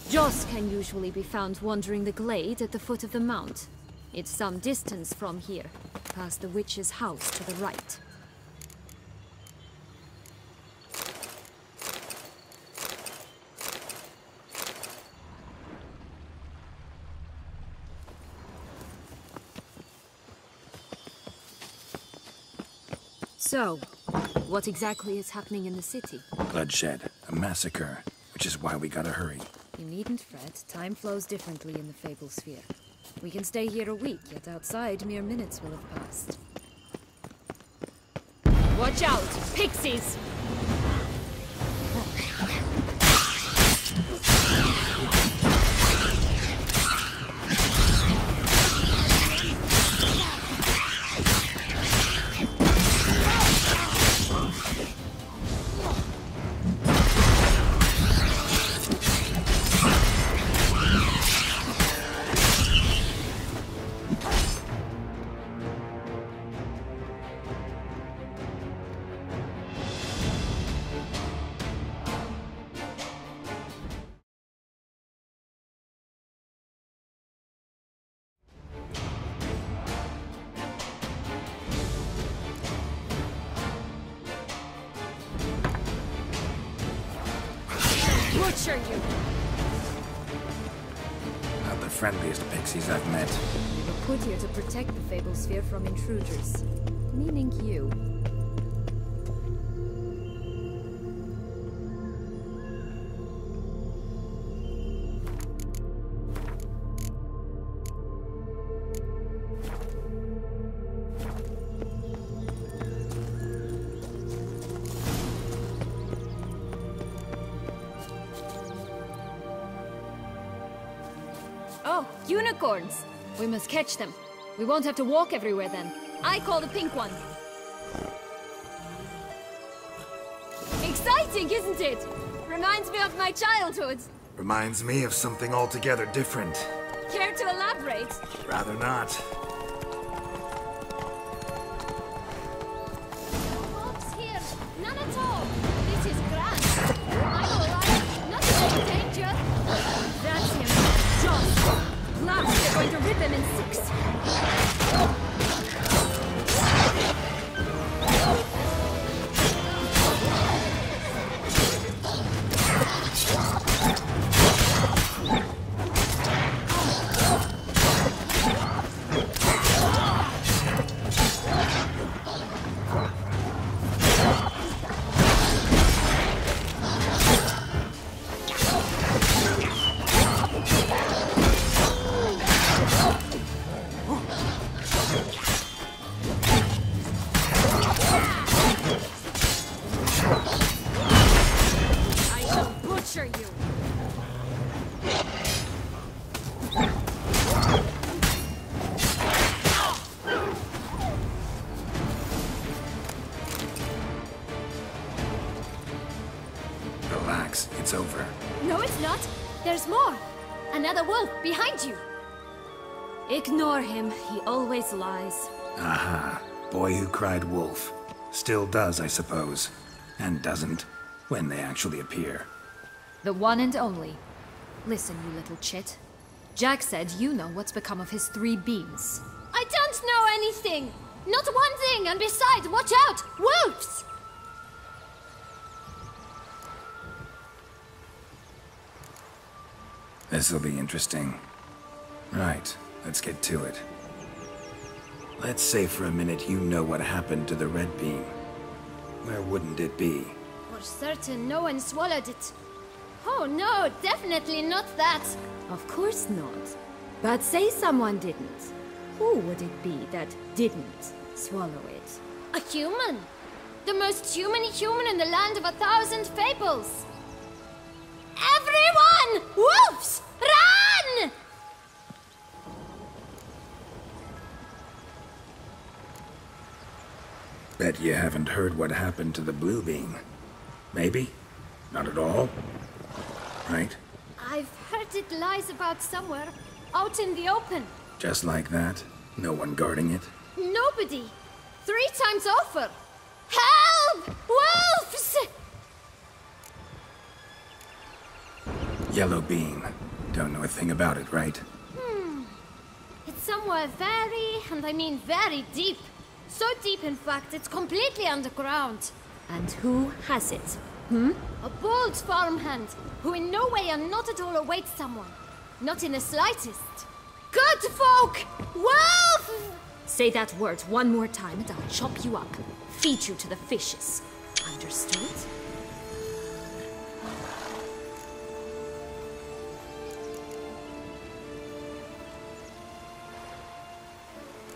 Joss can usually be found wandering the glade at the foot of the mount. It's some distance from here, past the witch's house to the right. So, what exactly is happening in the city? Bloodshed, a massacre, which is why we gotta hurry. You needn't fret. Time flows differently in the Fable Sphere. We can stay here a week, yet outside mere minutes will have passed. Watch out! Pixies! Butcher you! Not the friendliest pixies I've met. We were put here to protect the Fable Sphere from intruders. Meaning you. Oh, unicorns! We must catch them. We won't have to walk everywhere then. I call the pink one. Exciting, isn't it? Reminds me of my childhood. Reminds me of something altogether different. Care to elaborate? Rather not. Hopes here. None at all. This is grand. I'm alright. Nothing in danger. That's him. Joss. Now we're going to rip him in 6. Relax, it's over. No, it's not. There's more. Another wolf behind you. Ignore him. He always lies. Aha. Boy who cried wolf. Still does, I suppose. And doesn't, when they actually appear. The one and only. Listen, you little chit. Jack said you know what's become of his 3 beams. I don't know anything! Not one thing, and besides, watch out! Wolves! This'll be interesting. Right, let's get to it. Let's say for a minute you know what happened to the red beam. Where wouldn't it be? For certain, no one swallowed it. Oh no, definitely not that. Of course not. But say someone didn't. Who would it be that didn't swallow it? A human. The most human in the land of 1,000 fables. Everyone! Wolves! Run! Bet you haven't heard what happened to the blue beam. Maybe? Not at all? Right? I've heard it lies about somewhere, out in the open. Just like that? No one guarding it? Nobody. 3 times over. Help! Wolves! Yellow beam. Don't know a thing about it, right? It's somewhere very, and I mean very deep. So deep, in fact, it's completely underground. And who has it? A bold farmhand, who in no way and not at all awaits someone. Not in the slightest. Good folk! Wolf! Say that word one more time and I'll chop you up. Feed you to the fishes. Understood?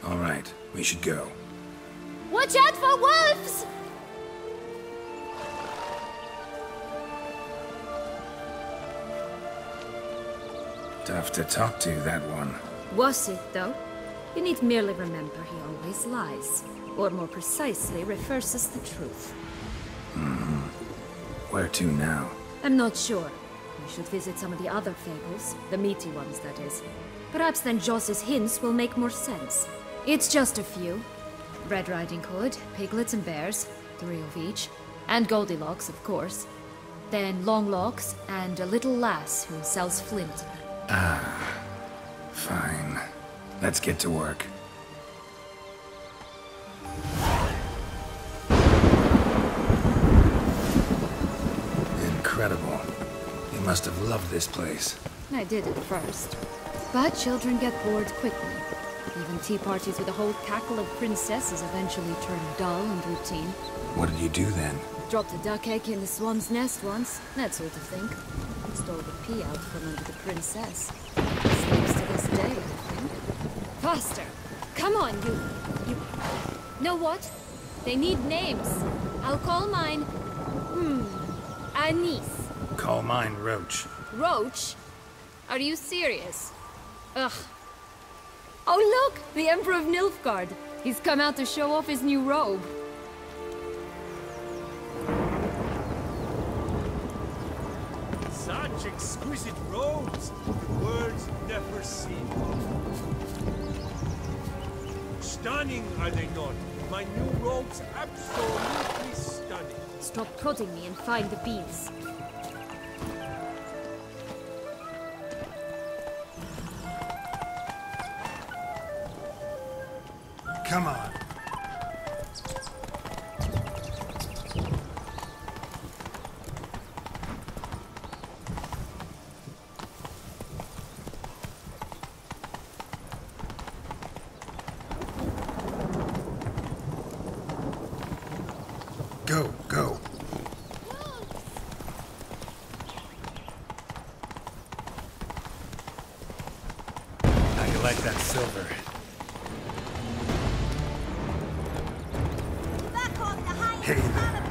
All right, we should go. Watch out for wolves! Tough to talk to, that one. Was it, though? You need merely remember he always lies. Or more precisely, reverses the truth. Where to now? I'm not sure. We should visit some of the other fables. The meaty ones, that is. Perhaps then Joss's hints will make more sense. It's just a few. Red Riding Hood, piglets and bears, 3 of each. And Goldilocks, of course. Then Longlocks, and a little lass who sells flint. Fine. Let's get to work. Incredible. You must have loved this place. I did at first. But children get bored quickly. Even tea parties with a whole cackle of princesses eventually turn dull and routine. What did you do then? Dropped a duck egg in the swan's nest once, that sort of thing. Stole the pea out from under the princess. Sleeps to this day, I think. Faster! Come on, you... Know what? They need names. I'll call mine... Anise. Call mine Roach. Roach? Are you serious? Ugh. Oh look! The Emperor of Nilfgaard. He's come out to show off his new robe. Such exquisite robes! Words never seen. Stunning, are they not? My new robes absolutely stunning. Stop prodding me and find the beans. Come on. Go, go. How you like that silver? Hey there.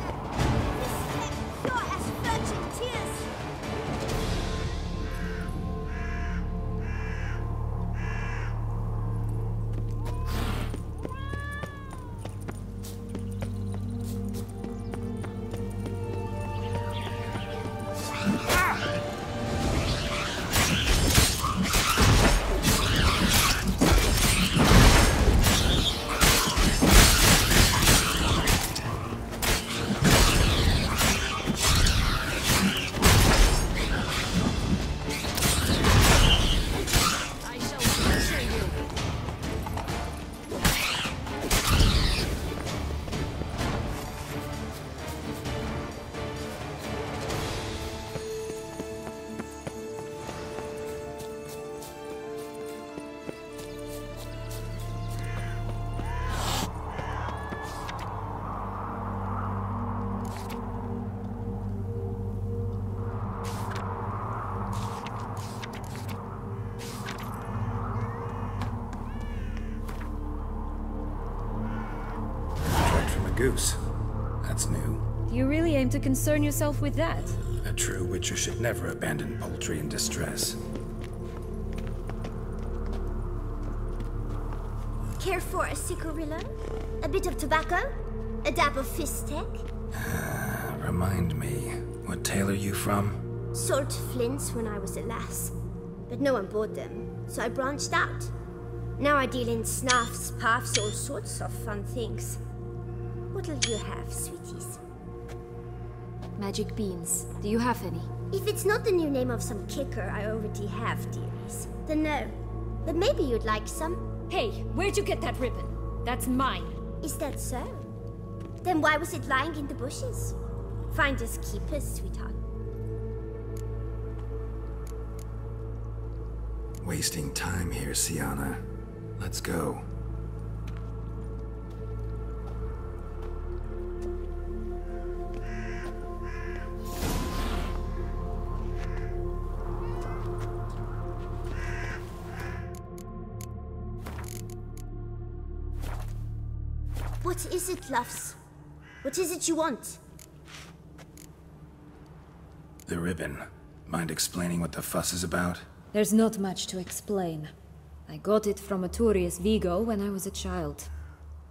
Goose. That's new. You really aim to concern yourself with that? A true Witcher should never abandon poultry in distress. Care for a cigarillo? A bit of tobacco? A dab of fistek? Remind me, what tale are you from? Sold flints when I was a lass, but no one bought them, so I branched out. Now I deal in snuffs, puffs, all sorts of fun things. What'll you have, sweeties? Magic beans. Do you have any? If it's not the new name of some kicker I already have, dearies, then no. But maybe you'd like some? Hey, where'd you get that ribbon? That's mine. Is that so? Then why was it lying in the bushes? Finders keepers, sweetheart. Wasting time here, Sienna. Let's go. What is it, loves? What is it you want? The ribbon. Mind explaining what the fuss is about? There's not much to explain. I got it from Aturius Vigo when I was a child.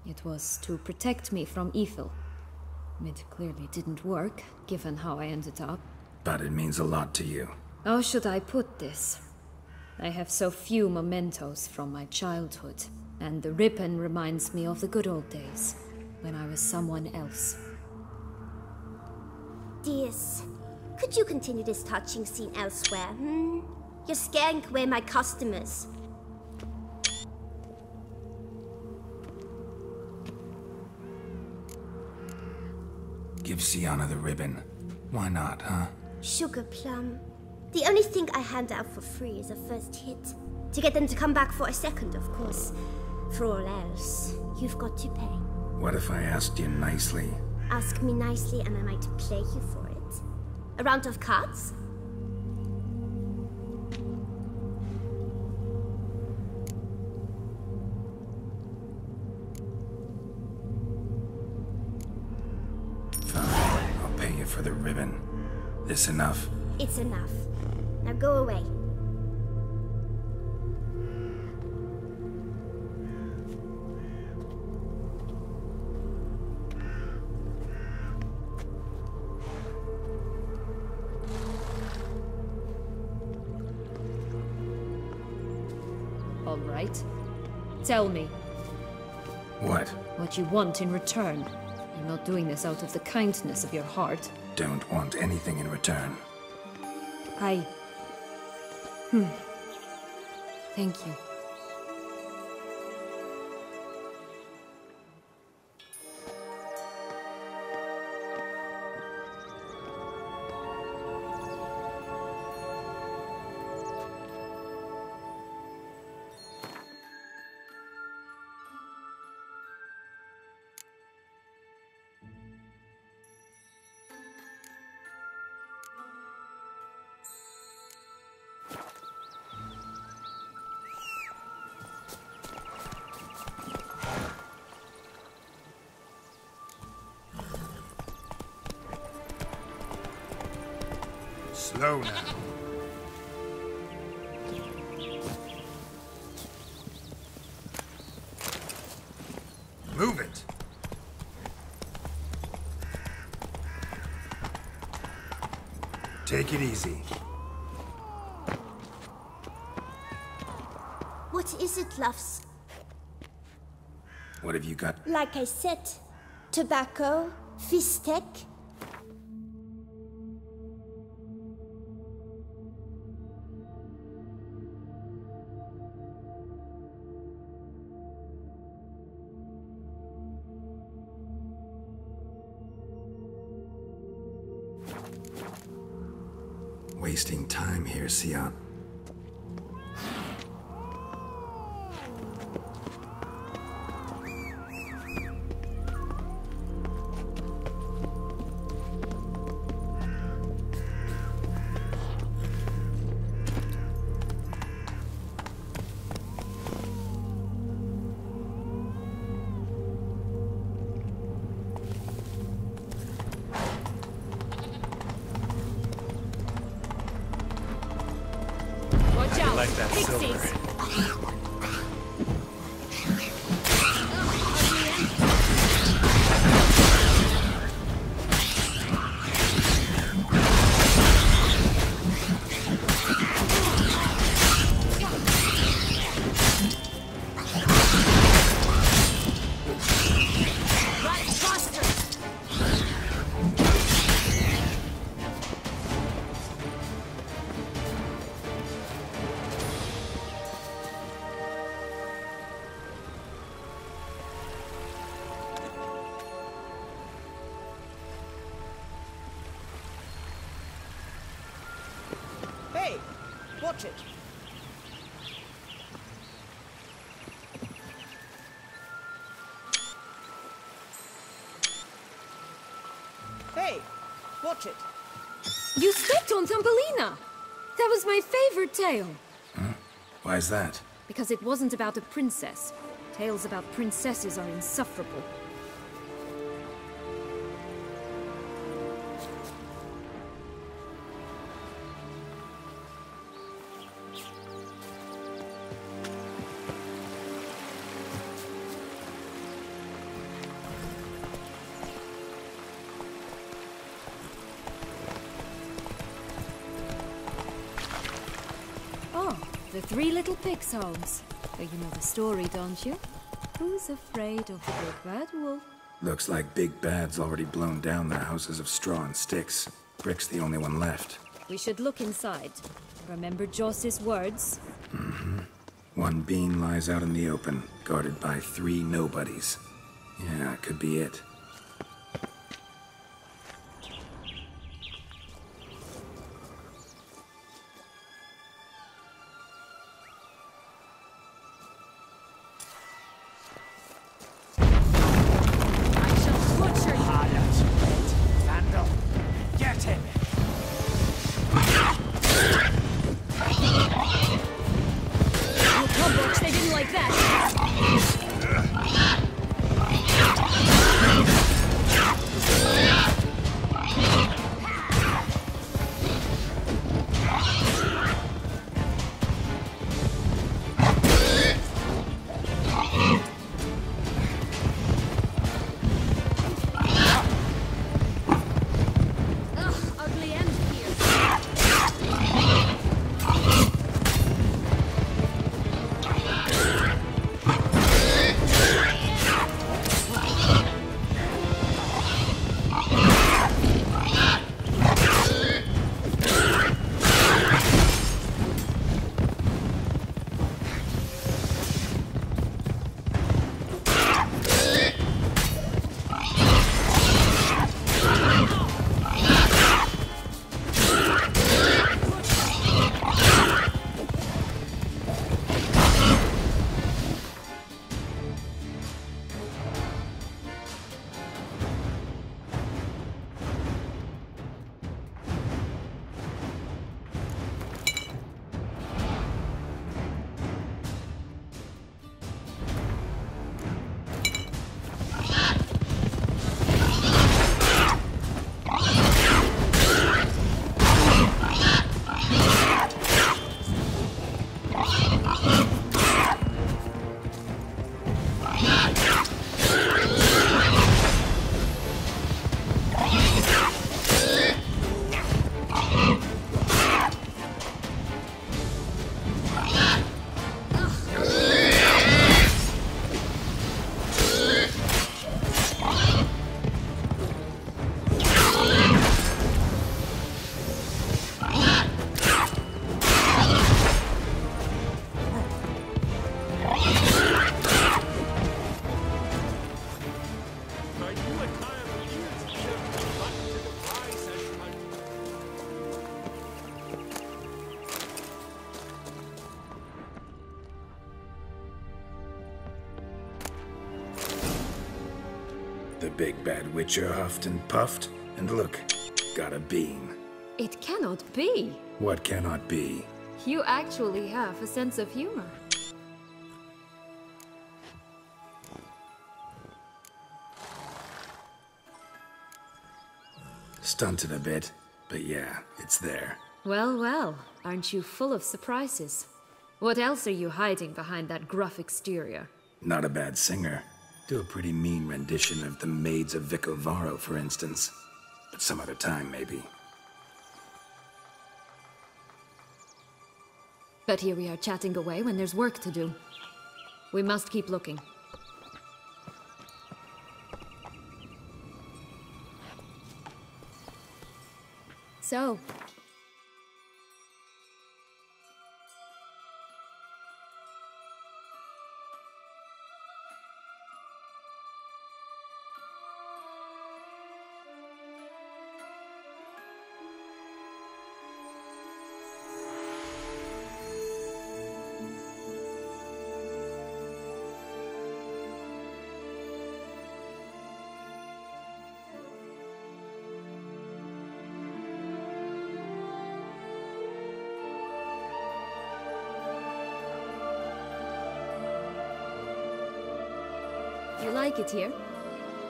It was to protect me from evil. It clearly didn't work, given how I ended up. But it means a lot to you. How should I put this? I have so few mementos from my childhood, and the ribbon reminds me of the good old days, when I was someone else. Dears, could you continue this touching scene elsewhere, You're scaring away my customers. Give Sienna the ribbon. Why not, huh? Sugar plum. The only thing I hand out for free is a first hit. To get them to come back for a second, of course. For all else, you've got to pay. What if I asked you nicely? Ask me nicely and I might play you for it. A round of cards? Fine, I'll pay you for the ribbon. This enough? It's enough. Now go away. All right. Tell me. What? What you want in return. You're not doing this out of the kindness of your heart. Don't want anything in return. Thank you. Slow now. Move it. Take it easy. What is it, loves? What have you got? Like I said, tobacco, fistek. Wasting time here, Siat. Like that silver. Hey, watch it. Hey, watch it. You stepped on Thumbelina! That was my favorite tale. Huh? Why is that? Because it wasn't about a princess. Tales about princesses are insufferable. Oh, the Three Little Pigs homes. Oh, you know the story, don't you? Who's afraid of the big bad wolf? Looks like Big Bad's already blown down the houses of straw and sticks. Brick's the only one left. We should look inside. Remember Joss's words? Mm-hmm. One beam lies out in the open, guarded by 3 nobodies. Yeah, could be it. They didn't like that. Big bad Witcher huffed and puffed, and look, got a bean. It cannot be. What cannot be? You actually have a sense of humor. Stunted a bit, but yeah, it's there. Well, well, aren't you full of surprises? What else are you hiding behind that gruff exterior? Not a bad singer. Do a pretty mean rendition of The Maids of Vicovaro, for instance. But some other time, maybe. But here we are chatting away when there's work to do. We must keep looking. So, you like it here?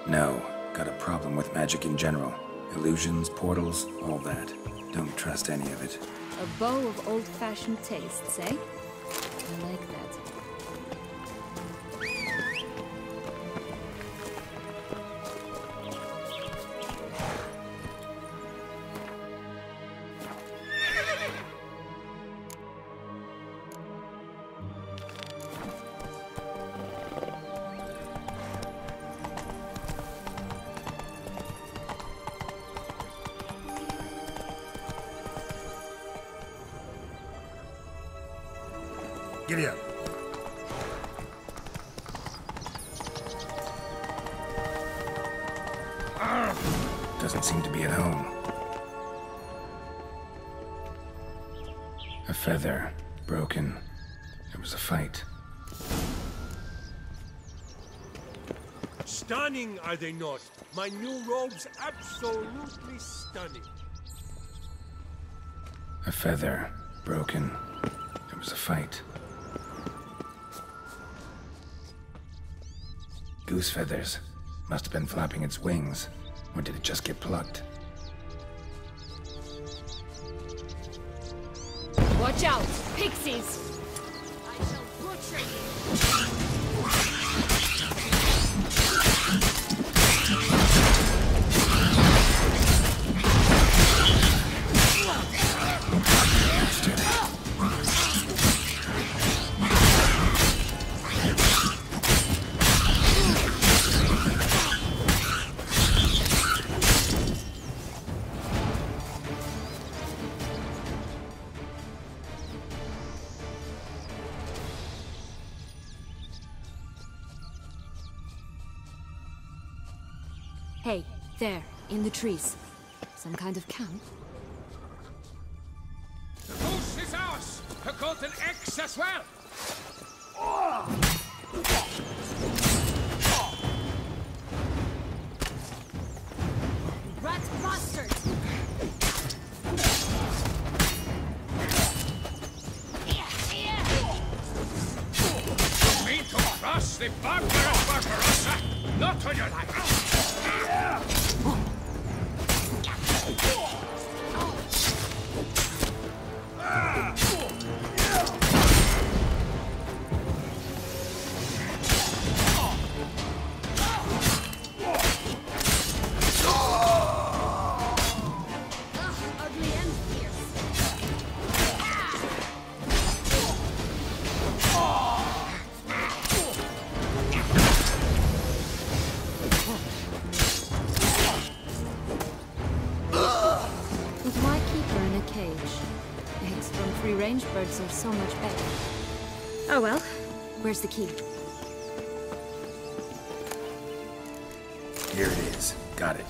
No, got a problem with magic in general. Illusions, portals, all that. Don't trust any of it. A bow of old-fashioned tastes, eh? I like that. Giddy up. Doesn't seem to be at home. A feather, broken. There was a fight. Stunning, are they not? My new robes absolutely stunning. A feather, broken. There was a fight. Goose feathers. Must have been flapping its wings. Or did it just get plucked? Watch out! Pixies! I shall butcher you! Hey, there, in the trees. Some kind of camp? The goose is ours! A golden X as well! Rat bastard! You mean to cross the barbarous Barbarossa? Not on your life! Range birds are so much better. Oh well. Where's the key? Here it is. Got it.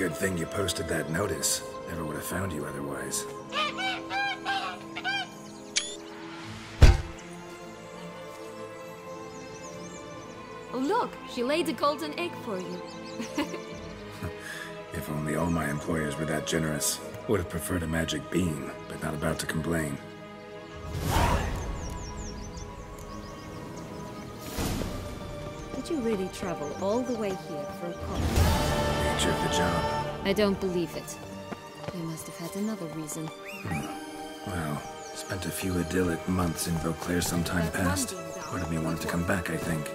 Good thing you posted that notice. Never would have found you otherwise. Oh look, she laid a golden egg for you. If only all my employers were that generous. Would have preferred a magic bean, but not about to complain. Did you really travel all the way here for a coffee? Nature of the job. I don't believe it. You must have had another reason. Well, spent a few idyllic months in Vauclair some time past. Part of me wanted to come back, I think.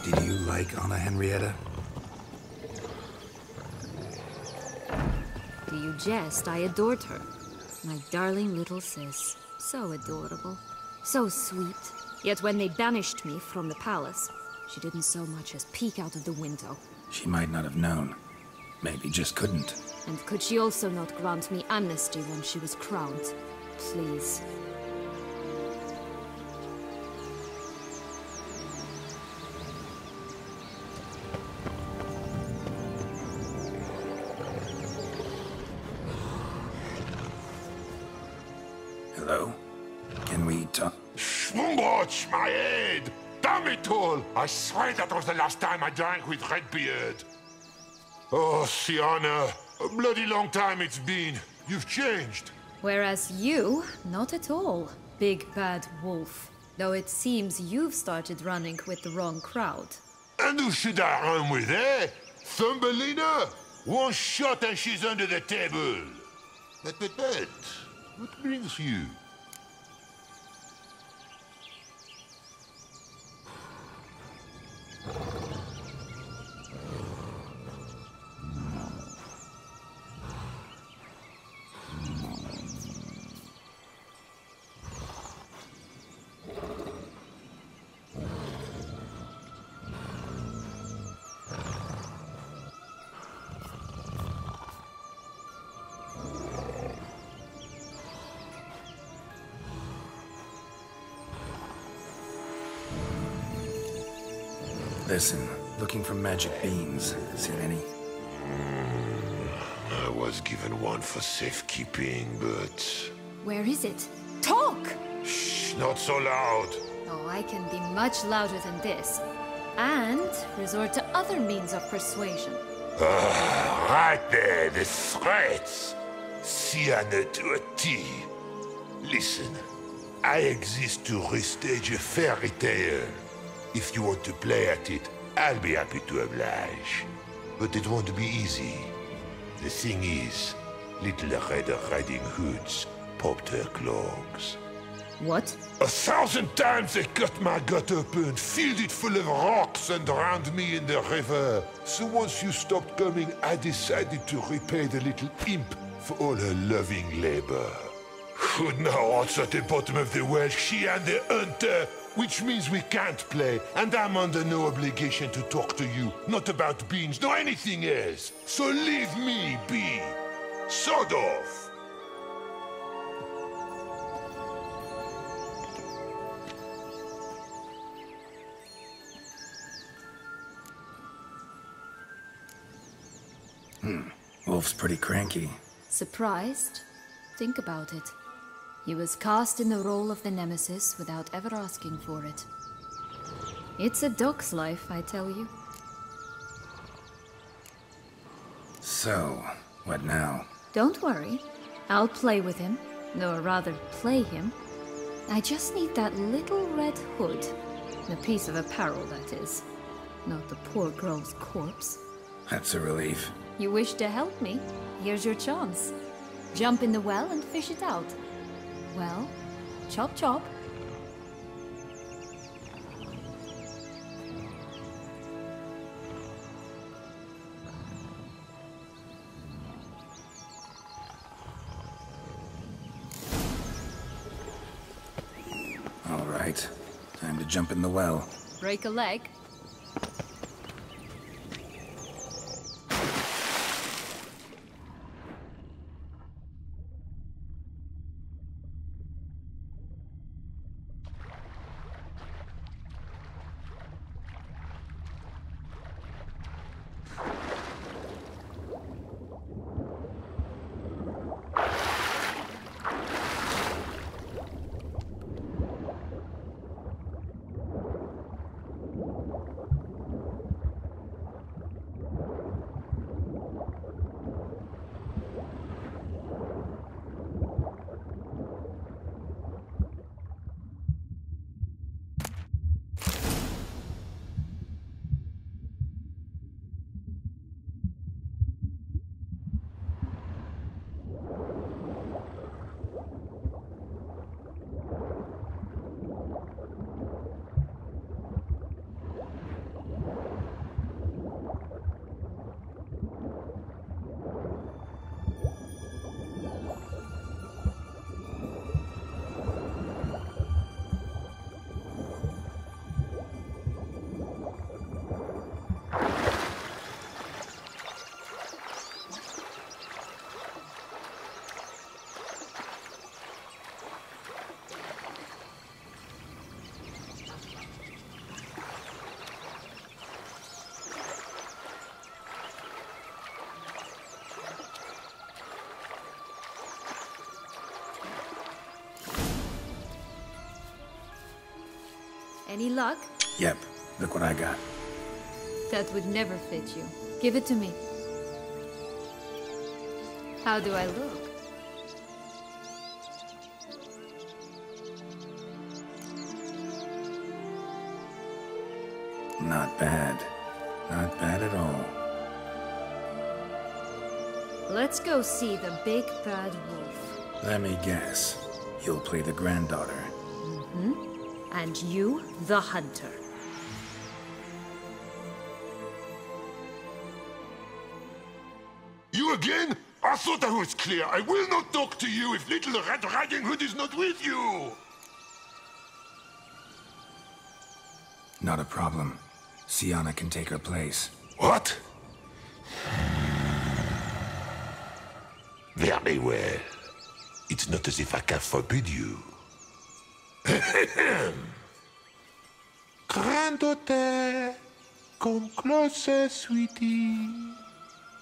Did you like Anna Henrietta? Do you jest? I adored her. My darling little sis. So adorable. So sweet. Yet when they banished me from the palace, she didn't so much as peek out of the window. She might not have known. Maybe just couldn't. And could she also not grant me amnesty when she was crowned? Please. Hello? Can we talk? Schwumbotsch, my head! Damn it all! I swear that was the last time I drank with Redbeard. Oh, Sienna, a bloody long time it's been. You've changed. Whereas you, not at all, big bad wolf. Though it seems you've started running with the wrong crowd. And who should I run with, eh? Thumbelina? One shot and she's under the table. But, what brings you? Listen, looking for magic beans. Seen any? I was given one for safekeeping, but... Where is it? Talk! Shh, not so loud. Oh, I can be much louder than this. And resort to other means of persuasion. Right there, the threats. Sienna to a T. Listen, I exist to restage a fairy tale. If you want to play at it, I'll be happy to oblige. But it won't be easy. The thing is, little Red Riding Hoods popped her clogs. What? 1,000 times they cut my gut open, filled it full of rocks and drowned me in the river. So once you stopped coming, I decided to repay the little imp for all her loving labor. Now it's at the bottom of the well, she and the hunter, which means we can't play, and I'm under no obligation to talk to you, not about beans, nor anything else. So leave me be. Sod off. Wolf's pretty cranky. Surprised? Think about it. He was cast in the role of the Nemesis without ever asking for it. It's a dog's life, I tell you. So, what now? Don't worry. I'll play with him. Or rather, play him. I just need that little red hood. The piece of apparel, that is. Not the poor girl's corpse. That's a relief. You wish to help me? Here's your chance. Jump in the well and fish it out. Well, chop chop. All right. Time to jump in the well. Break a leg? Any luck? Yep, look what I got. That would never fit you. Give it to me. How do I look? Not bad. Not bad at all. Let's go see the big bad wolf. Let me guess. You'll play the granddaughter. Mm-hmm. And you, the hunter. You again? I thought I was clear. I will not talk to you if little Red Riding Hood is not with you! Not a problem. Sienna can take her place. What? Very well. It's not as if I can forbid you. Granddaughter, come closer, sweetie.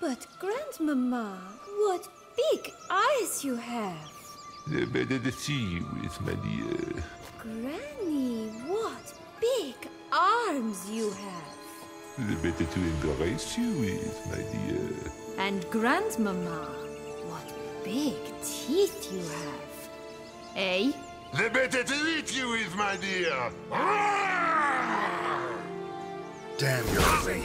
But Grandmama, what big eyes you have! The better to see you with, my dear. Granny, what big arms you have! The better to embrace you with, my dear. And Grandmama, what big teeth you have. Eh? The better to eat you with, my dear. Damn, you're ugly.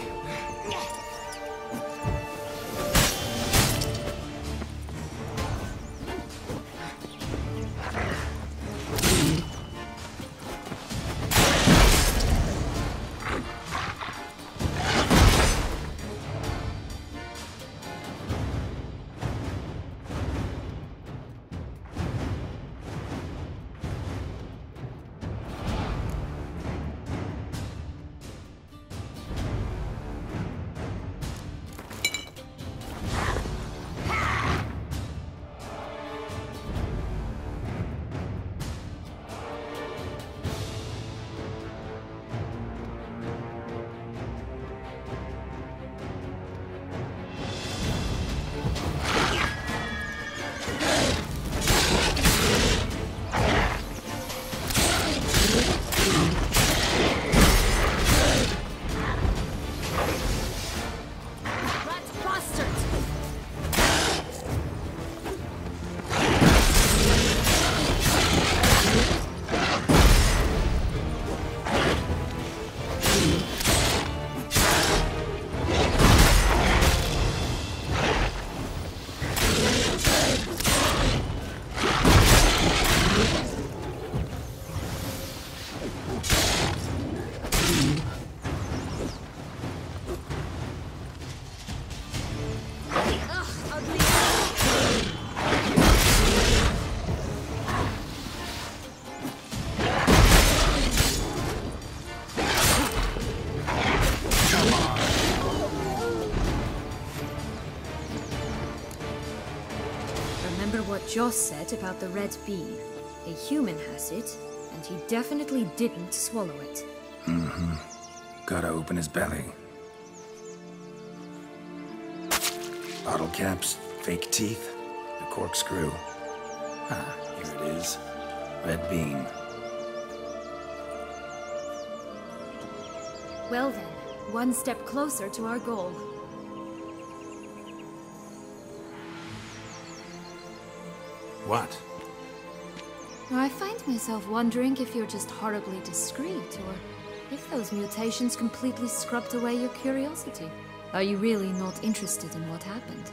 Joss said about the red bean. A human has it, and he definitely didn't swallow it. Mm-hmm. Gotta open his belly. Bottle caps, fake teeth, the corkscrew. Ah, here it is. Red bean. Well then, one step closer to our goal. What? I find myself wondering if you're just horribly discreet, or if those mutations completely scrubbed away your curiosity. Are you really not interested in what happened?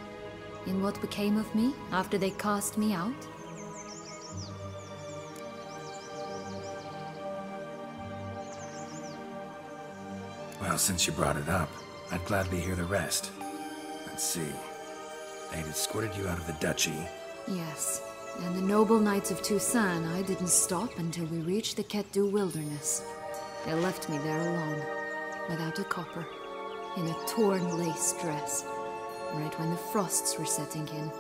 In what became of me after they cast me out? Well, since you brought it up, I'd gladly hear the rest. Let's see. They'd escorted you out of the duchy. Yes. And the noble knights of Toussaint, I didn't stop until we reached the Ketdu wilderness. They left me there alone, without a copper, in a torn lace dress, right when the frosts were setting in.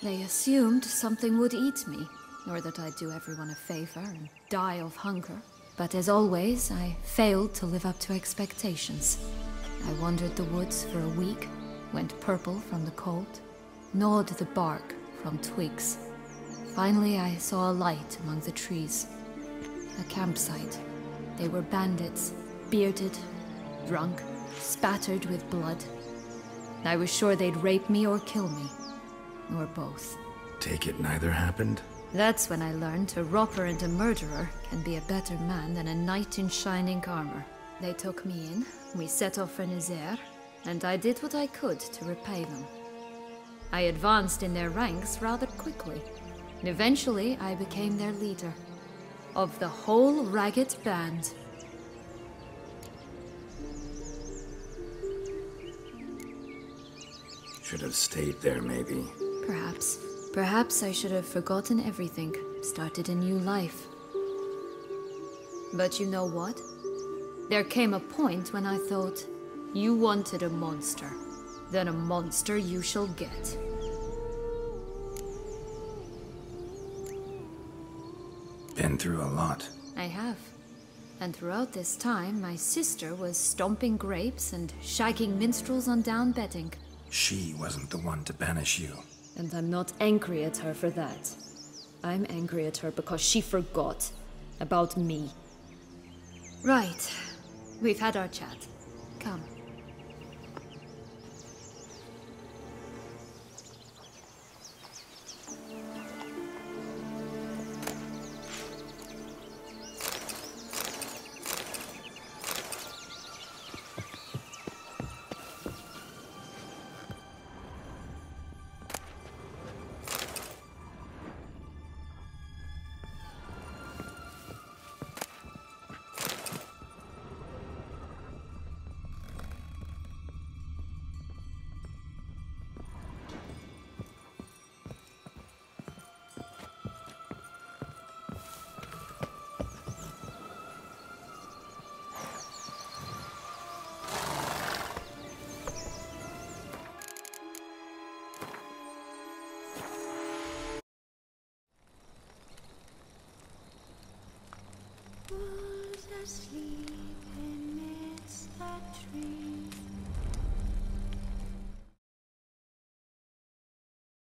They assumed something would eat me, or that I'd do everyone a favor and die of hunger. But as always, I failed to live up to expectations. I wandered the woods for a week, went purple from the cold, gnawed the bark from twigs. Finally, I saw a light among the trees. a campsite. They were bandits, bearded, drunk, spattered with blood. I was sure they'd rape me or kill me. Or both. Take it neither happened? That's when I learned a robber and a murderer can be a better man than a knight in shining armor. They took me in, we set off for Nazaire, and I did what I could to repay them. I advanced in their ranks rather quickly, and eventually I became their leader. Of the whole ragged band. Should have stayed there, maybe. Perhaps. Perhaps I should have forgotten everything, started a new life. But you know what? There came a point when I thought, you wanted a monster. Then a monster you shall get. Been through a lot. I have. And throughout this time, my sister was stomping grapes and shagging minstrels on down bedding. She wasn't the one to banish you. And I'm not angry at her for that. I'm angry at her because she forgot about me. Right. We've had our chat. Come.